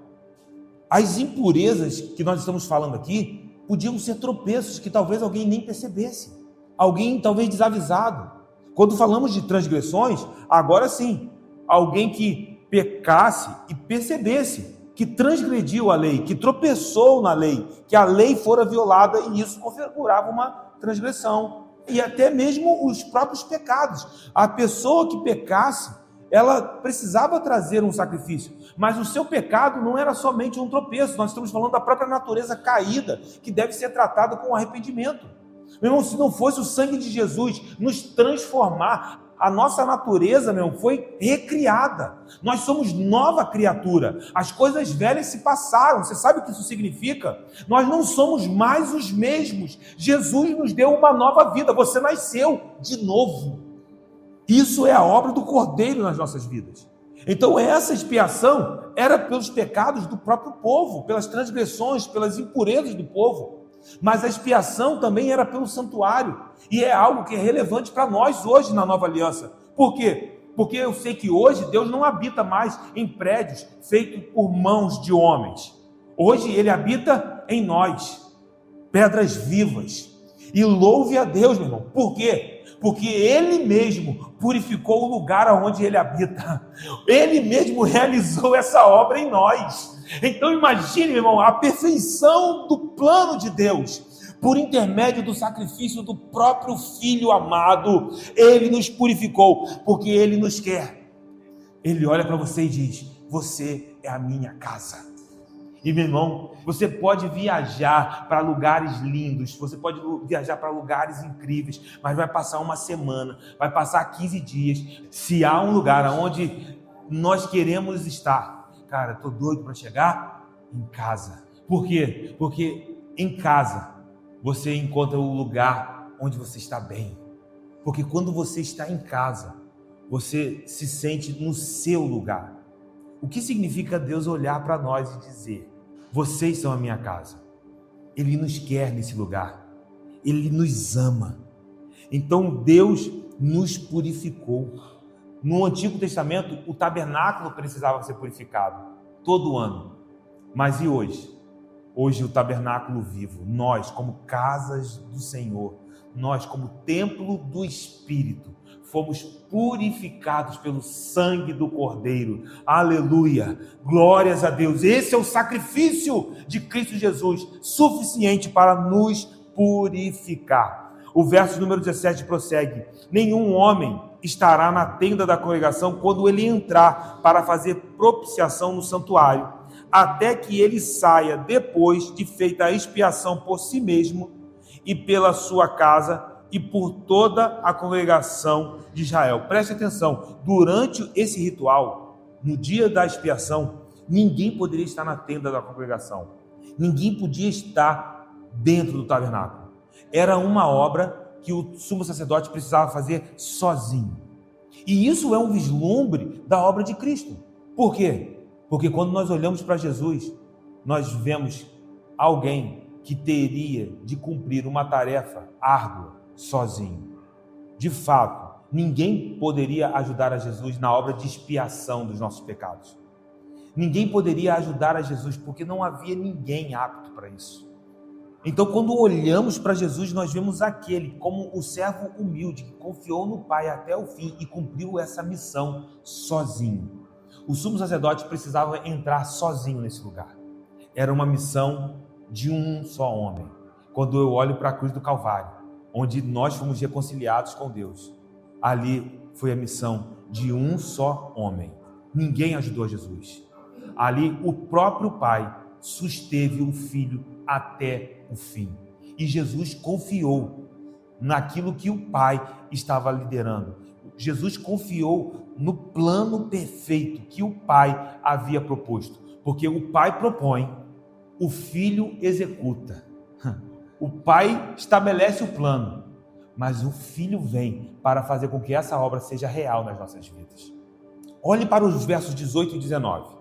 As impurezas que nós estamos falando aqui podiam ser tropeços que talvez alguém nem percebesse. Alguém talvez desavisado. Quando falamos de transgressões, agora sim, alguém que pecasse e percebesse que transgrediu a lei, que tropeçou na lei, que a lei fora violada, e isso configurava uma transgressão. E até mesmo os próprios pecados. A pessoa que pecasse, ela precisava trazer um sacrifício, mas o seu pecado não era somente um tropeço, nós estamos falando da própria natureza caída, que deve ser tratada com arrependimento. Meu irmão, se não fosse o sangue de Jesus nos transformar, a nossa natureza, meu irmão, foi recriada. Nós somos nova criatura. As coisas velhas se passaram. Você sabe o que isso significa? Nós não somos mais os mesmos. Jesus nos deu uma nova vida. Você nasceu de novo. Isso é a obra do Cordeiro nas nossas vidas. Então essa expiação era pelos pecados do próprio povo, pelas transgressões, pelas impurezas do povo. Mas a expiação também era pelo santuário, e é algo que é relevante para nós hoje na nova aliança. Por quê? Porque eu sei que hoje Deus não habita mais em prédios feitos por mãos de homens. Hoje Ele habita em nós, pedras vivas. E louve a Deus, meu irmão. Por quê? Porque Ele mesmo purificou o lugar onde Ele habita. Ele mesmo realizou essa obra em nós. Então imagine, meu irmão, a perfeição do plano de Deus, por intermédio do sacrifício do próprio Filho amado. Ele nos purificou, porque Ele nos quer. Ele olha para você e diz: você é a minha casa. E meu irmão, você pode viajar para lugares lindos, você pode viajar para lugares incríveis, mas vai passar uma semana, vai passar 15 dias. Se há um lugar onde nós queremos estar, cara, estou doido para chegar em casa. Por quê? Porque em casa você encontra o lugar onde você está bem. Porque quando você está em casa, você se sente no seu lugar. O que significa Deus olhar para nós e dizer: vocês são a minha casa? Ele nos quer nesse lugar. Ele nos ama. Então Deus nos purificou. No Antigo Testamento, o tabernáculo precisava ser purificado todo ano. Mas e hoje? Hoje o tabernáculo vivo, nós como casas do Senhor, nós como templo do Espírito, fomos purificados pelo sangue do Cordeiro. Aleluia! Glórias a Deus! Esse é o sacrifício de Cristo Jesus, suficiente para nos purificar. O verso número 17 prossegue: nenhum homem estará na tenda da congregação quando ele entrar para fazer propiciação no santuário, até que ele saia depois de feita a expiação por si mesmo e pela sua casa e por toda a congregação de Israel. Preste atenção, durante esse ritual, no dia da expiação, ninguém poderia estar na tenda da congregação, ninguém podia estar dentro do tabernáculo. Era uma obra que o sumo sacerdote precisava fazer sozinho. E isso é um vislumbre da obra de Cristo. Por quê? Porque quando nós olhamos para Jesus, nós vemos alguém que teria de cumprir uma tarefa árdua sozinho. De fato, ninguém poderia ajudar a Jesus na obra de expiação dos nossos pecados. Ninguém poderia ajudar a Jesus porque não havia ninguém apto para isso. Então, quando olhamos para Jesus, nós vemos aquele como o servo humilde que confiou no Pai até o fim e cumpriu essa missão sozinho. O sumo sacerdote precisava entrar sozinho nesse lugar. Era uma missão de um só homem. Quando eu olho para a cruz do Calvário, onde nós fomos reconciliados com Deus, ali foi a missão de um só homem. Ninguém ajudou Jesus. Ali o próprio Pai susteve o Filho até o fim. E Jesus confiou naquilo que o Pai estava liderando. Jesus confiou no plano perfeito que o Pai havia proposto. Porque o Pai propõe, o Filho executa. O Pai estabelece o plano, mas o Filho vem para fazer com que essa obra seja real nas nossas vidas. Olhe para os versos 18 e 19.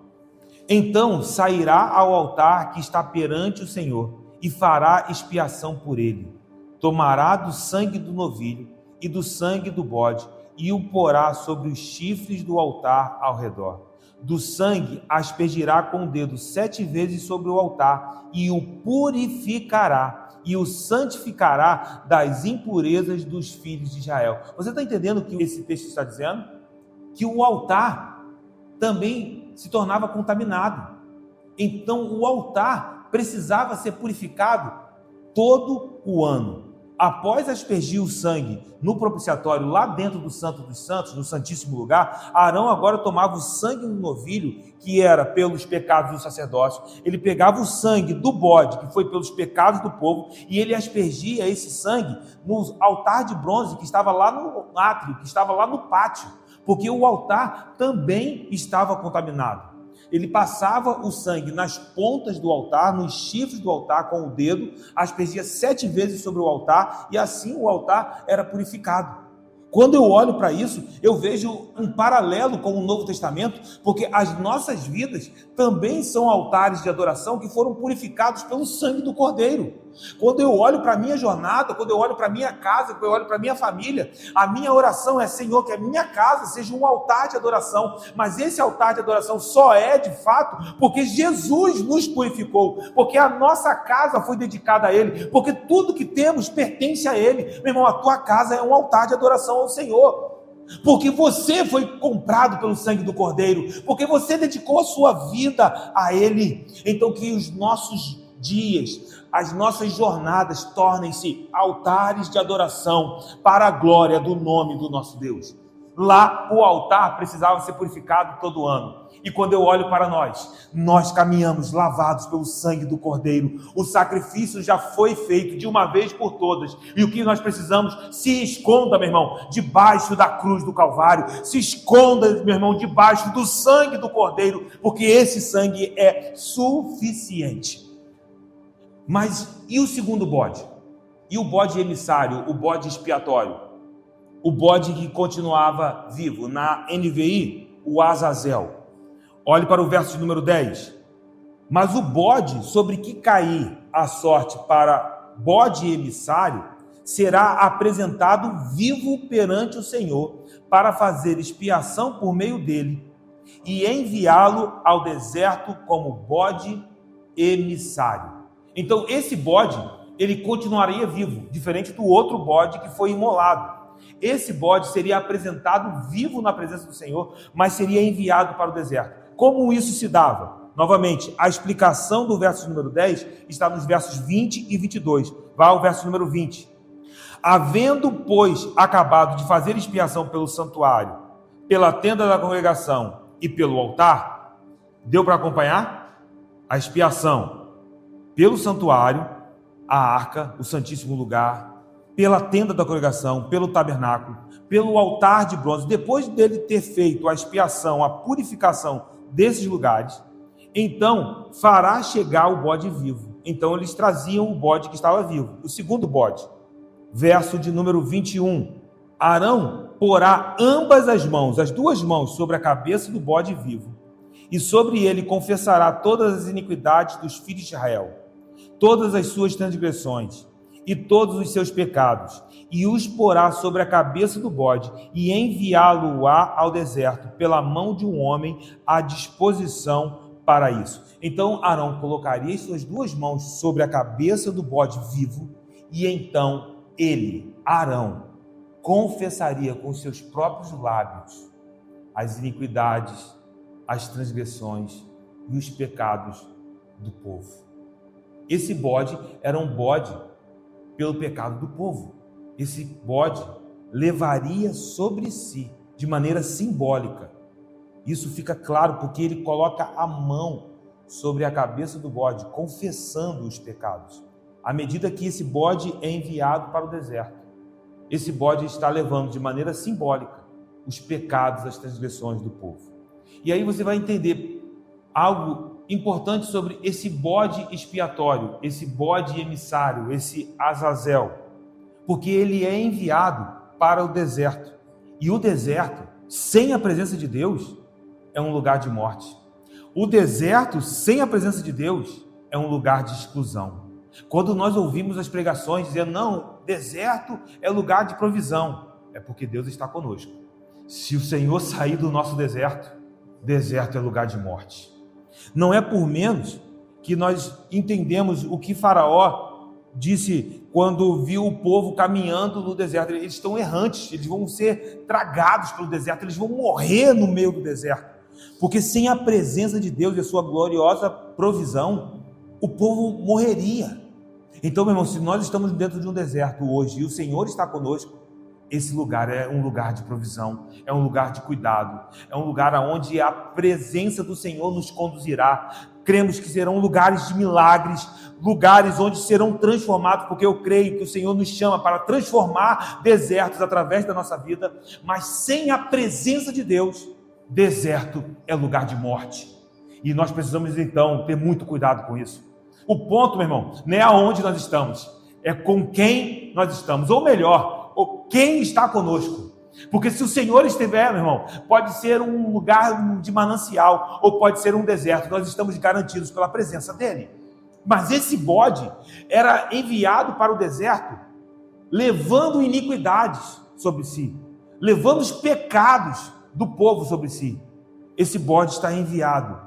Então sairá ao altar que está perante o Senhor e fará expiação por ele. Tomará do sangue do novilho e do sangue do bode e o porá sobre os chifres do altar ao redor. Do sangue aspergirá com o dedo 7 vezes sobre o altar e o purificará e o santificará das impurezas dos filhos de Israel. Você está entendendo o que esse texto está dizendo? Que o altar também se tornava contaminado. Então o altar precisava ser purificado todo o ano. Após aspergir o sangue no propiciatório, lá dentro do Santo dos Santos, no Santíssimo Lugar, Arão agora tomava o sangue do novilho, que era pelos pecados do sacerdócio. Ele pegava o sangue do bode, que foi pelos pecados do povo, e ele aspergia esse sangue no altar de bronze, que estava lá no átrio, que estava lá no pátio, porque o altar também estava contaminado. Ele passava o sangue nas pontas do altar, nos chifres do altar com o dedo, aspergia 7 vezes sobre o altar, e assim o altar era purificado. Quando eu olho para isso, eu vejo um paralelo com o Novo Testamento, porque as nossas vidas também são altares de adoração que foram purificados pelo sangue do Cordeiro. Quando eu olho para a minha jornada, quando eu olho para a minha casa, quando eu olho para a minha família, a minha oração é: Senhor, que a minha casa seja um altar de adoração, mas esse altar de adoração só é de fato porque Jesus nos purificou, porque a nossa casa foi dedicada a Ele, porque tudo que temos pertence a Ele. Meu irmão, a tua casa é um altar de adoração ao Senhor, porque você foi comprado pelo sangue do Cordeiro, porque você dedicou a sua vida a Ele. Então que os nossos dias, as nossas jornadas tornem-se altares de adoração para a glória do nome do nosso Deus. Lá o altar precisava ser purificado todo ano. E quando eu olho para nós caminhamos lavados pelo sangue do Cordeiro. O sacrifício já foi feito de uma vez por todas. E o que nós precisamos? Se esconda, meu irmão, debaixo da cruz do Calvário. Se esconda, meu irmão, debaixo do sangue do Cordeiro, porque esse sangue é suficiente. Mas e o segundo bode? E o bode emissário, o bode expiatório? O bode que continuava vivo? Na NVI, o Azazel. Olhe para o verso de número 10. Mas o bode sobre que cair a sorte para bode emissário será apresentado vivo perante o Senhor para fazer expiação por meio dele e enviá-lo ao deserto como bode emissário. Então esse bode, ele continuaria vivo, diferente do outro bode que foi imolado. Esse bode seria apresentado vivo na presença do Senhor, mas seria enviado para o deserto. Como isso se dava? Novamente, a explicação do verso número 10 está nos versos 20 e 22. Vá ao verso número 20. Havendo, pois, acabado de fazer expiação pelo santuário, pela tenda da congregação e pelo altar, deu para acompanhar? A expiação pelo santuário, a arca, o santíssimo lugar, pela tenda da congregação, pelo tabernáculo, pelo altar de bronze. Depois dele ter feito a expiação, a purificação desses lugares, então fará chegar o bode vivo. Então eles traziam o bode que estava vivo, o segundo bode. Verso de número 21. Arão porá ambas as mãos, as duas mãos, sobre a cabeça do bode vivo, e sobre ele confessará todas as iniquidades dos filhos de Israel, todas as suas transgressões e todos os seus pecados, e os porá sobre a cabeça do bode, e enviá-lo-á ao deserto, pela mão de um homem à disposição para isso. Então Arão colocaria suas duas mãos sobre a cabeça do bode vivo, e então ele, Arão, confessaria com seus próprios lábios as iniquidades, as transgressões e os pecados do povo. Esse bode era um bode pelo pecado do povo. Esse bode levaria sobre si, de maneira simbólica. Isso fica claro porque ele coloca a mão sobre a cabeça do bode, confessando os pecados. À medida que esse bode é enviado para o deserto, esse bode está levando de maneira simbólica os pecados, as transgressões do povo. E aí você vai entender algo importante sobre esse bode expiatório, esse bode emissário, esse Azazel, porque ele é enviado para o deserto. E o deserto, sem a presença de Deus, é um lugar de morte. O deserto, sem a presença de Deus, é um lugar de exclusão. Quando nós ouvimos as pregações dizendo, não, deserto é lugar de provisão, é porque Deus está conosco. Se o Senhor sair do nosso deserto, deserto é lugar de morte. Não é por menos que nós entendemos o que Faraó disse quando viu o povo caminhando no deserto. Eles estão errantes, eles vão ser tragados pelo deserto, eles vão morrer no meio do deserto. Porque sem a presença de Deus e a sua gloriosa provisão, o povo morreria. Então, meu irmão, se nós estamos dentro de um deserto hoje e o Senhor está conosco, esse lugar é um lugar de provisão, é um lugar de cuidado, é um lugar onde a presença do Senhor nos conduzirá. Cremos que serão lugares de milagres, lugares onde serão transformados, porque eu creio que o Senhor nos chama para transformar desertos através da nossa vida, mas sem a presença de Deus, deserto é lugar de morte. E nós precisamos então ter muito cuidado com isso. O ponto, meu irmão, não é aonde nós estamos, é com quem nós estamos, ou melhor, quem está conosco. Porque se o Senhor estiver, meu irmão, pode ser um lugar de manancial, ou pode ser um deserto, nós estamos garantidos pela presença dele. Mas esse bode era enviado para o deserto, levando iniquidades sobre si, levando os pecados do povo sobre si. Esse bode está enviado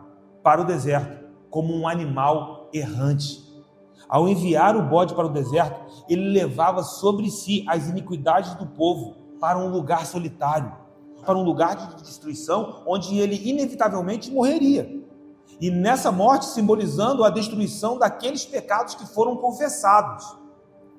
para o deserto como um animal errante. Ao enviar o bode para o deserto, ele levava sobre si as iniquidades do povo para um lugar solitário, para um lugar de destruição, onde ele inevitavelmente morreria. E nessa morte, simbolizando a destruição daqueles pecados que foram confessados.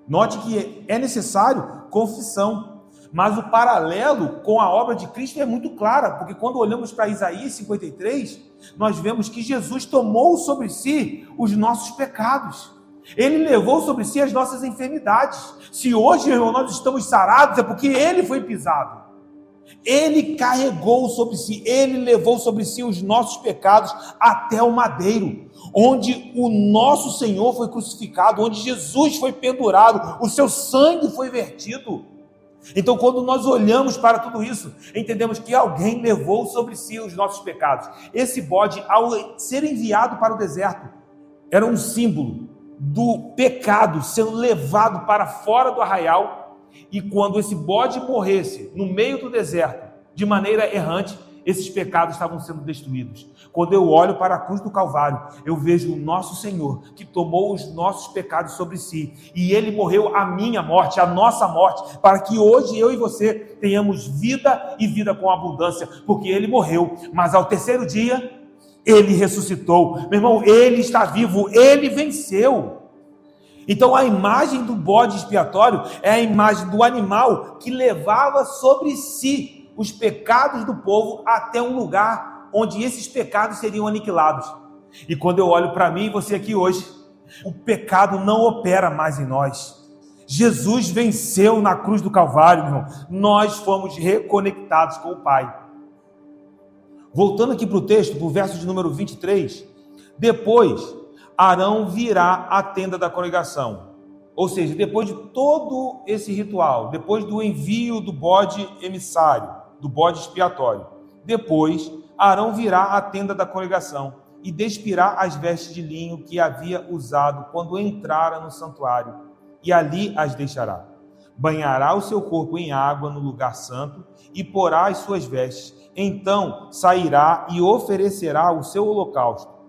Note que é necessário confissão, mas o paralelo com a obra de Cristo é muito claro, porque quando olhamos para Isaías 53, nós vemos que Jesus tomou sobre si os nossos pecados. Ele levou sobre si as nossas enfermidades. Se hoje, meu irmão, nós estamos sarados, é porque ele foi pisado. Ele carregou sobre si, ele levou sobre si os nossos pecados até o madeiro, onde o nosso Senhor foi crucificado, onde Jesus foi pendurado, o seu sangue foi vertido. Então, quando nós olhamos para tudo isso, entendemos que alguém levou sobre si os nossos pecados. Esse bode, ao ser enviado para o deserto, era um símbolo do pecado sendo levado para fora do arraial, e quando esse bode morresse no meio do deserto, de maneira errante, esses pecados estavam sendo destruídos. Quando eu olho para a cruz do Calvário, eu vejo o nosso Senhor, que tomou os nossos pecados sobre si, e Ele morreu a minha morte, a nossa morte, para que hoje eu e você tenhamos vida e vida com abundância, porque Ele morreu, mas ao terceiro dia, Ele ressuscitou. Meu irmão, Ele está vivo, Ele venceu. Então a imagem do bode expiatório é a imagem do animal que levava sobre si os pecados do povo até um lugar onde esses pecados seriam aniquilados. E quando eu olho para mim e você aqui hoje, o pecado não opera mais em nós. Jesus venceu na cruz do Calvário, meu irmão. Nós fomos reconectados com o Pai. Voltando aqui para o texto, para o verso de número 23, depois Arão virá à tenda da congregação. Ou seja, depois de todo esse ritual, depois do envio do bode emissário, do bode expiatório, depois Arão virá à tenda da congregação e despirá as vestes de linho que havia usado quando entrara no santuário, e ali as deixará. Banhará o seu corpo em água no lugar santo e porá as suas vestes. Então sairá e oferecerá o seu holocausto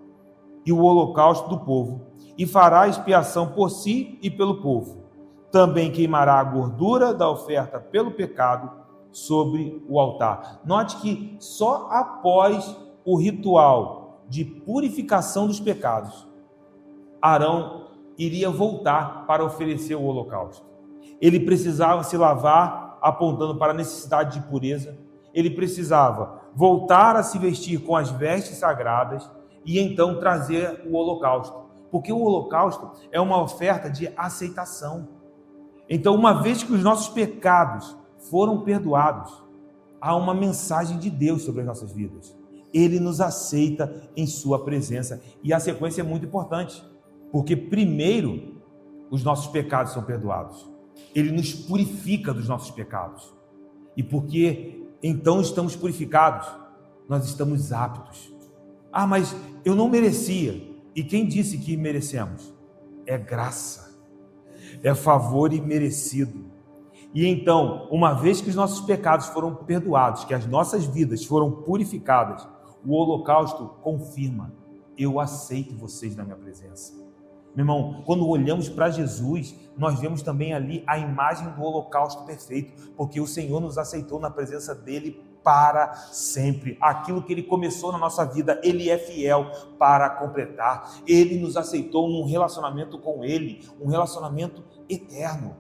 e o holocausto do povo, e fará expiação por si e pelo povo. Também queimará a gordura da oferta pelo pecado sobre o altar. Note que só após o ritual de purificação dos pecados, Arão iria voltar para oferecer o holocausto. Ele precisava se lavar, apontando para a necessidade de pureza. Ele precisava voltar a se vestir com as vestes sagradas e então trazer o holocausto, porque o holocausto é uma oferta de aceitação. Então, uma vez que os nossos pecados foram perdoados, há uma mensagem de Deus sobre as nossas vidas. Ele nos aceita em sua presença, e a sequência é muito importante, porque primeiro os nossos pecados são perdoados, ele nos purifica dos nossos pecados, e porque então estamos purificados, nós estamos aptos. Ah, mas eu não merecia. E quem disse que merecemos? É graça, é favor imerecido. E então, uma vez que os nossos pecados foram perdoados, que as nossas vidas foram purificadas, o holocausto confirma: eu aceito vocês na minha presença. Meu irmão, quando olhamos para Jesus, nós vemos também ali a imagem do holocausto perfeito, porque o Senhor nos aceitou na presença dele para sempre. Aquilo que Ele começou na nossa vida, Ele é fiel para completar. Ele nos aceitou num relacionamento com Ele, um relacionamento eterno.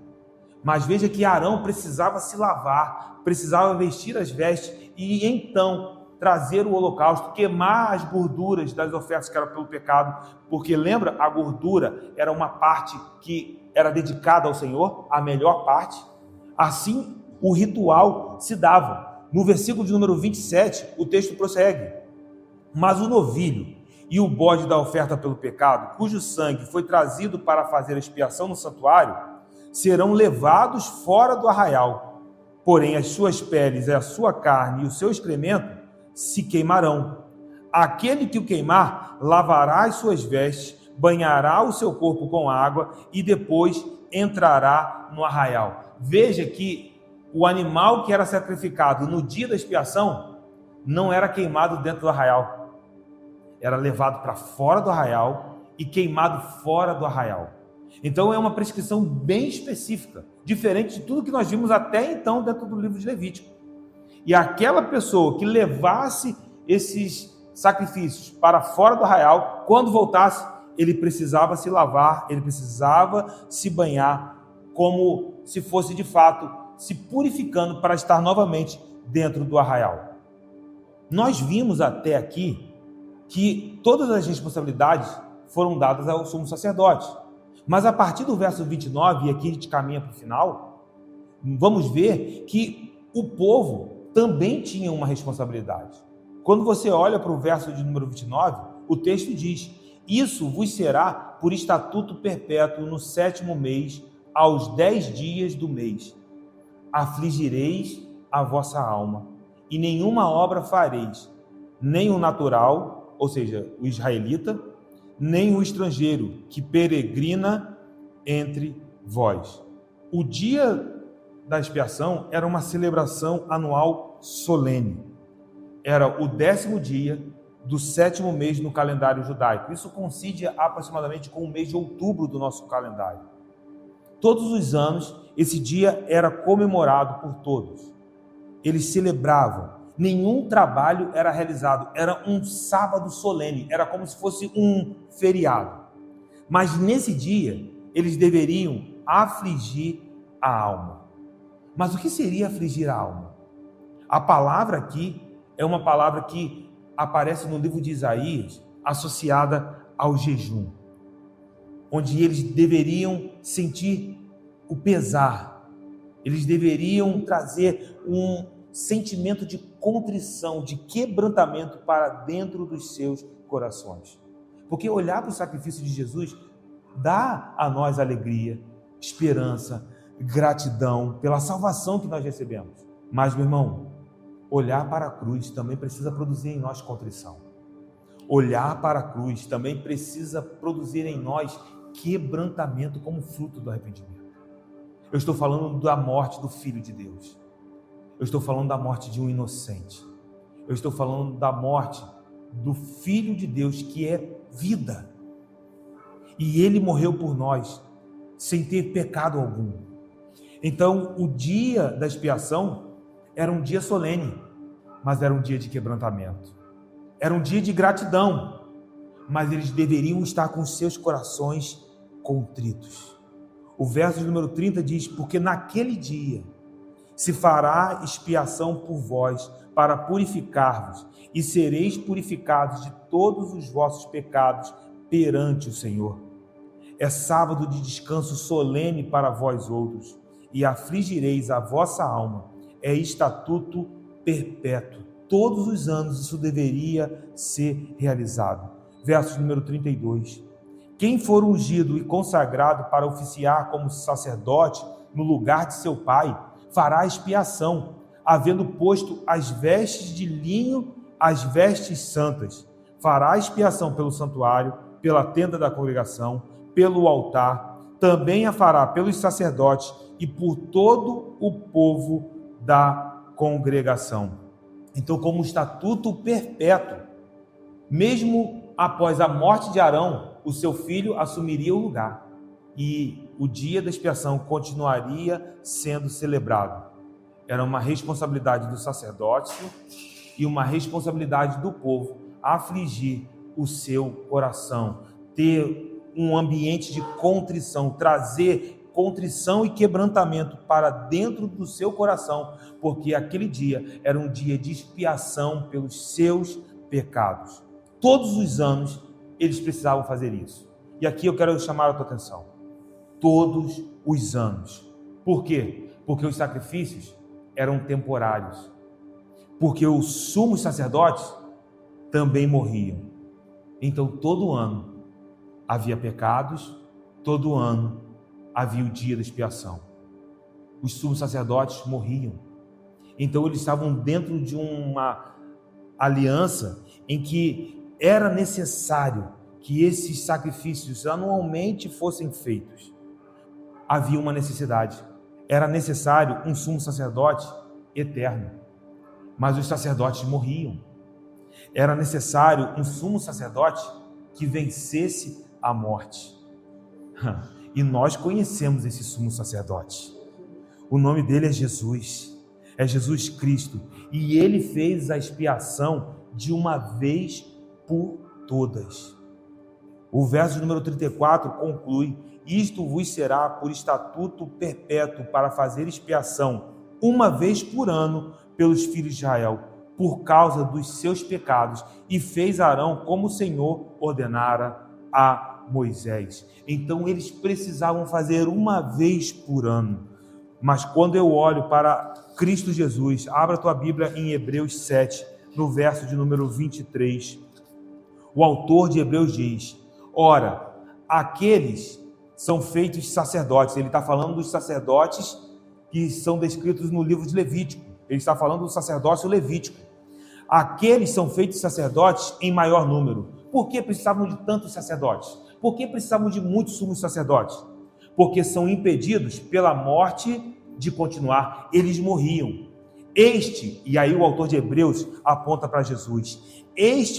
Mas veja que Arão precisava se lavar, precisava vestir as vestes e então trazer o holocausto, queimar as gorduras das ofertas que eram pelo pecado, porque lembra, a gordura era uma parte que era dedicada ao Senhor, a melhor parte. Assim, o ritual se dava. No versículo de número 27, o texto prossegue: mas o novilho e o bode da oferta pelo pecado, cujo sangue foi trazido para fazer expiação no santuário, serão levados fora do arraial, porém as suas peles, a sua carne e o seu excremento se queimarão. Aquele que o queimar lavará as suas vestes, banhará o seu corpo com água e depois entrará no arraial. Veja que o animal que era sacrificado no dia da expiação não era queimado dentro do arraial, era levado para fora do arraial e queimado fora do arraial. Então é uma prescrição bem específica, diferente de tudo que nós vimos até então dentro do livro de Levítico. E aquela pessoa que levasse esses sacrifícios para fora do arraial, quando voltasse, ele precisava se lavar, ele precisava se banhar, como se fosse de fato se purificando para estar novamente dentro do arraial. Nós vimos até aqui que todas as responsabilidades foram dadas ao sumo sacerdote. Mas a partir do verso 29, e aqui a gente caminha para o final, vamos ver que o povo também tinha uma responsabilidade. Quando você olha para o verso de número 29, o texto diz: isso vos será por estatuto perpétuo no 7º mês, aos 10 dias do mês. Afligireis a vossa alma, e nenhuma obra fareis, nem o natural, ou seja, o israelita, nem o estrangeiro que peregrina entre vós. O dia da expiação era uma celebração anual solene. Era o 10º dia do 7º mês no calendário judaico. Isso coincide aproximadamente com o mês de outubro do nosso calendário. Todos os anos, esse dia era comemorado por todos. Eles celebravam. Nenhum trabalho era realizado. Era um sábado solene. Era como se fosse um feriado. Mas nesse dia, eles deveriam afligir a alma. Mas o que seria afligir a alma? A palavra aqui é uma palavra que aparece no livro de Isaías, associada ao jejum, onde eles deveriam sentir o pesar, eles deveriam trazer um sentimento de contrição, de quebrantamento para dentro dos seus corações. Porque olhar para o sacrifício de Jesus dá a nós alegria, esperança, gratidão pela salvação que nós recebemos. Mas, meu irmão, olhar para a cruz também precisa produzir em nós contrição. Olhar para a cruz também precisa produzir em nós quebrantamento como fruto do arrependimento. Eu estou falando da morte do Filho de Deus. Eu estou falando da morte de um inocente. Eu estou falando da morte do Filho de Deus, que é vida. E Ele morreu por nós, sem ter pecado algum. Então, o dia da expiação era um dia solene, mas era um dia de quebrantamento. Era um dia de gratidão, mas eles deveriam estar com seus corações contritos. O verso de número 30 diz: porque naquele dia se fará expiação por vós, para purificar-vos, e sereis purificados de todos os vossos pecados perante o Senhor. É sábado de descanso solene para vós outros, e afligireis a vossa alma. É estatuto perpétuo. Todos os anos isso deveria ser realizado. Verso número 32. Quem for ungido e consagrado para oficiar como sacerdote no lugar de seu pai, fará expiação, havendo posto as vestes de linho, as vestes santas. Fará expiação pelo santuário, pela tenda da congregação, pelo altar, também a fará pelos sacerdotes e por todo o povo da congregação. Então, como estatuto perpétuo, mesmo após a morte de Arão, o seu filho assumiria o lugar e o dia da expiação continuaria sendo celebrado. era uma responsabilidade do sacerdócio e uma responsabilidade do povo afligir o seu coração, ter um ambiente de contrição, trazer contrição e quebrantamento para dentro do seu coração, porque aquele dia era um dia de expiação pelos seus pecados. Todos os anos eles precisavam fazer isso. E aqui eu quero chamar a tua atenção. Todos os anos. Por quê? Porque os sacrifícios eram temporários. Porque os sumos sacerdotes também morriam. Então todo ano havia pecados, todo ano havia o dia da expiação. Os sumos sacerdotes morriam. Então eles estavam dentro de uma aliança em que era necessário que esses sacrifícios anualmente fossem feitos. Havia uma necessidade. Era necessário um sumo sacerdote eterno. Mas os sacerdotes morriam. Era necessário um sumo sacerdote que vencesse a morte. E nós conhecemos esse sumo sacerdote. O nome dele é Jesus. É Jesus Cristo. E ele fez a expiação de uma vez por todas. O verso número 34 conclui: isto vos será por estatuto perpétuo para fazer expiação uma vez por ano pelos filhos de Israel, por causa dos seus pecados. E fez Arão como o Senhor ordenara a Moisés. Então eles precisavam fazer uma vez por ano. Mas quando eu olho para Cristo Jesus, abra tua Bíblia em Hebreus 7, no verso de número 23. O autor de Hebreus diz: ora, aqueles são feitos sacerdotes. Ele está falando dos sacerdotes que são descritos no livro de Levítico. Ele está falando do sacerdócio levítico. Aqueles são feitos sacerdotes em maior número. Por que precisavam de tantos sacerdotes? Por que precisavam de muitos sumos sacerdotes? Porque são impedidos pela morte de continuar. Eles morriam. E aí o autor de Hebreus aponta para Jesus.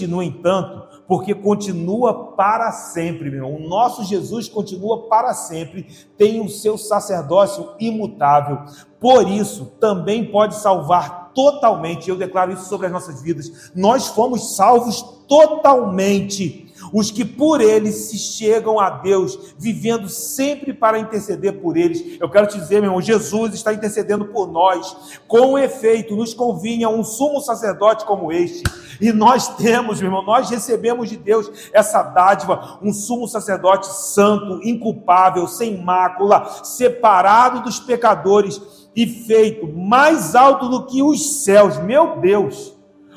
No entanto, porque continua para sempre, meu irmão. O nosso Jesus continua para sempre, tem o seu sacerdócio imutável. Por isso, também pode salvar totalmente. Eu declaro isso sobre as nossas vidas. Nós fomos salvos totalmente. Os que por eles se chegam a Deus, vivendo sempre para interceder por eles. Eu quero te dizer, meu irmão, Jesus está intercedendo por nós. Com efeito, nos convinha um sumo sacerdote como este. E nós temos, meu irmão, nós recebemos de Deus essa dádiva, um sumo sacerdote santo, inculpável, sem mácula, separado dos pecadores e feito mais alto do que os céus. Meu Deus!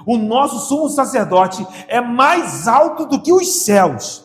O nosso sumo sacerdote é mais alto do que os céus,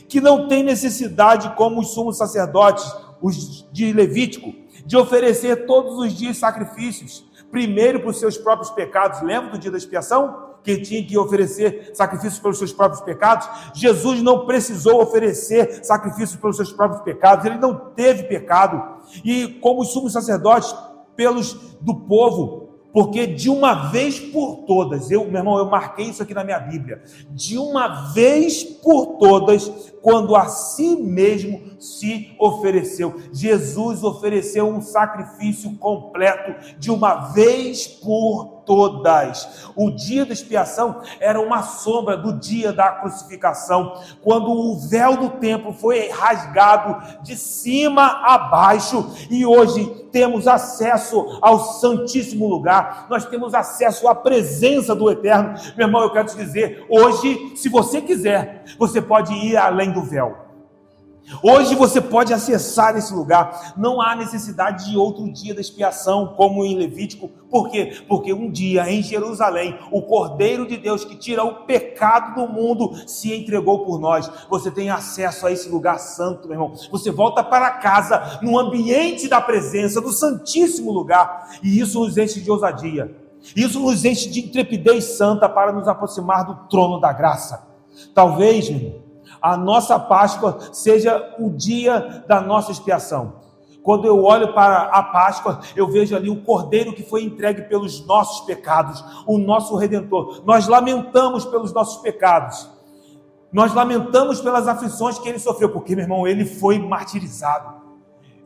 que não tem necessidade, como os sumos sacerdotes, os de Levítico, de oferecer todos os dias sacrifícios, primeiro para os seus próprios pecados. Lembra do dia da expiação? Que tinha que oferecer sacrifícios pelos seus próprios pecados? Jesus não precisou oferecer sacrifícios pelos seus próprios pecados, ele não teve pecado. E como os sumos sacerdotes, pelos do povo, porque de uma vez por todas, meu irmão, eu marquei isso aqui na minha Bíblia, de uma vez por todas, quando a si mesmo se ofereceu. Jesus ofereceu um sacrifício completo, de uma vez por todas. O dia da expiação era uma sombra do dia da crucificação, quando o véu do templo foi rasgado de cima a baixo, e hoje temos acesso ao Santíssimo Lugar, nós temos acesso à presença do Eterno. Meu irmão, eu quero te dizer, hoje, se você quiser, você pode ir além do véu. Hoje você pode acessar esse lugar. Não há necessidade de outro dia da expiação, como em Levítico. Por quê? Porque um dia em Jerusalém, o Cordeiro de Deus que tira o pecado do mundo se entregou por nós. Você tem acesso a esse lugar santo, meu irmão. Você volta para casa no ambiente da presença do Santíssimo Lugar, e isso nos enche de ousadia. Isso nos enche de intrepidez santa para nos aproximar do trono da graça. Talvez, meu irmão, a nossa Páscoa seja o dia da nossa expiação. Quando eu olho para a Páscoa, eu vejo ali o Cordeiro que foi entregue pelos nossos pecados, o nosso Redentor. Nós lamentamos pelos nossos pecados. Nós lamentamos pelas aflições que ele sofreu, porque, meu irmão, ele foi martirizado.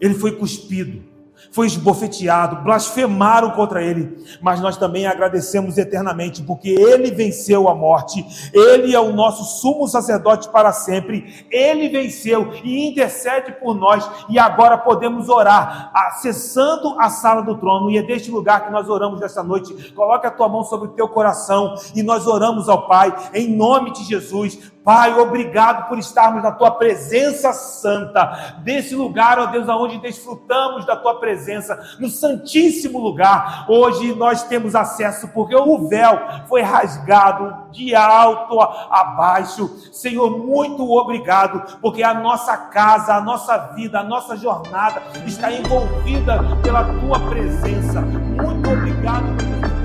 Ele foi cuspido. foi esbofeteado, blasfemaram contra ele, mas nós também agradecemos eternamente, porque ele venceu a morte, ele é o nosso sumo sacerdote para sempre, ele venceu e intercede por nós, e agora podemos orar, acessando a sala do trono, e é deste lugar que nós oramos nesta noite. Coloque a tua mão sobre o teu coração, e nós oramos ao Pai, em nome de Jesus. Pai, obrigado por estarmos na tua presença santa, desse lugar, ó Deus, aonde desfrutamos da tua presença, no santíssimo lugar. Hoje nós temos acesso, porque o véu foi rasgado de alto a baixo. Senhor, muito obrigado, porque a nossa casa, a nossa vida, a nossa jornada está envolvida pela tua presença. Muito obrigado, meu Deus.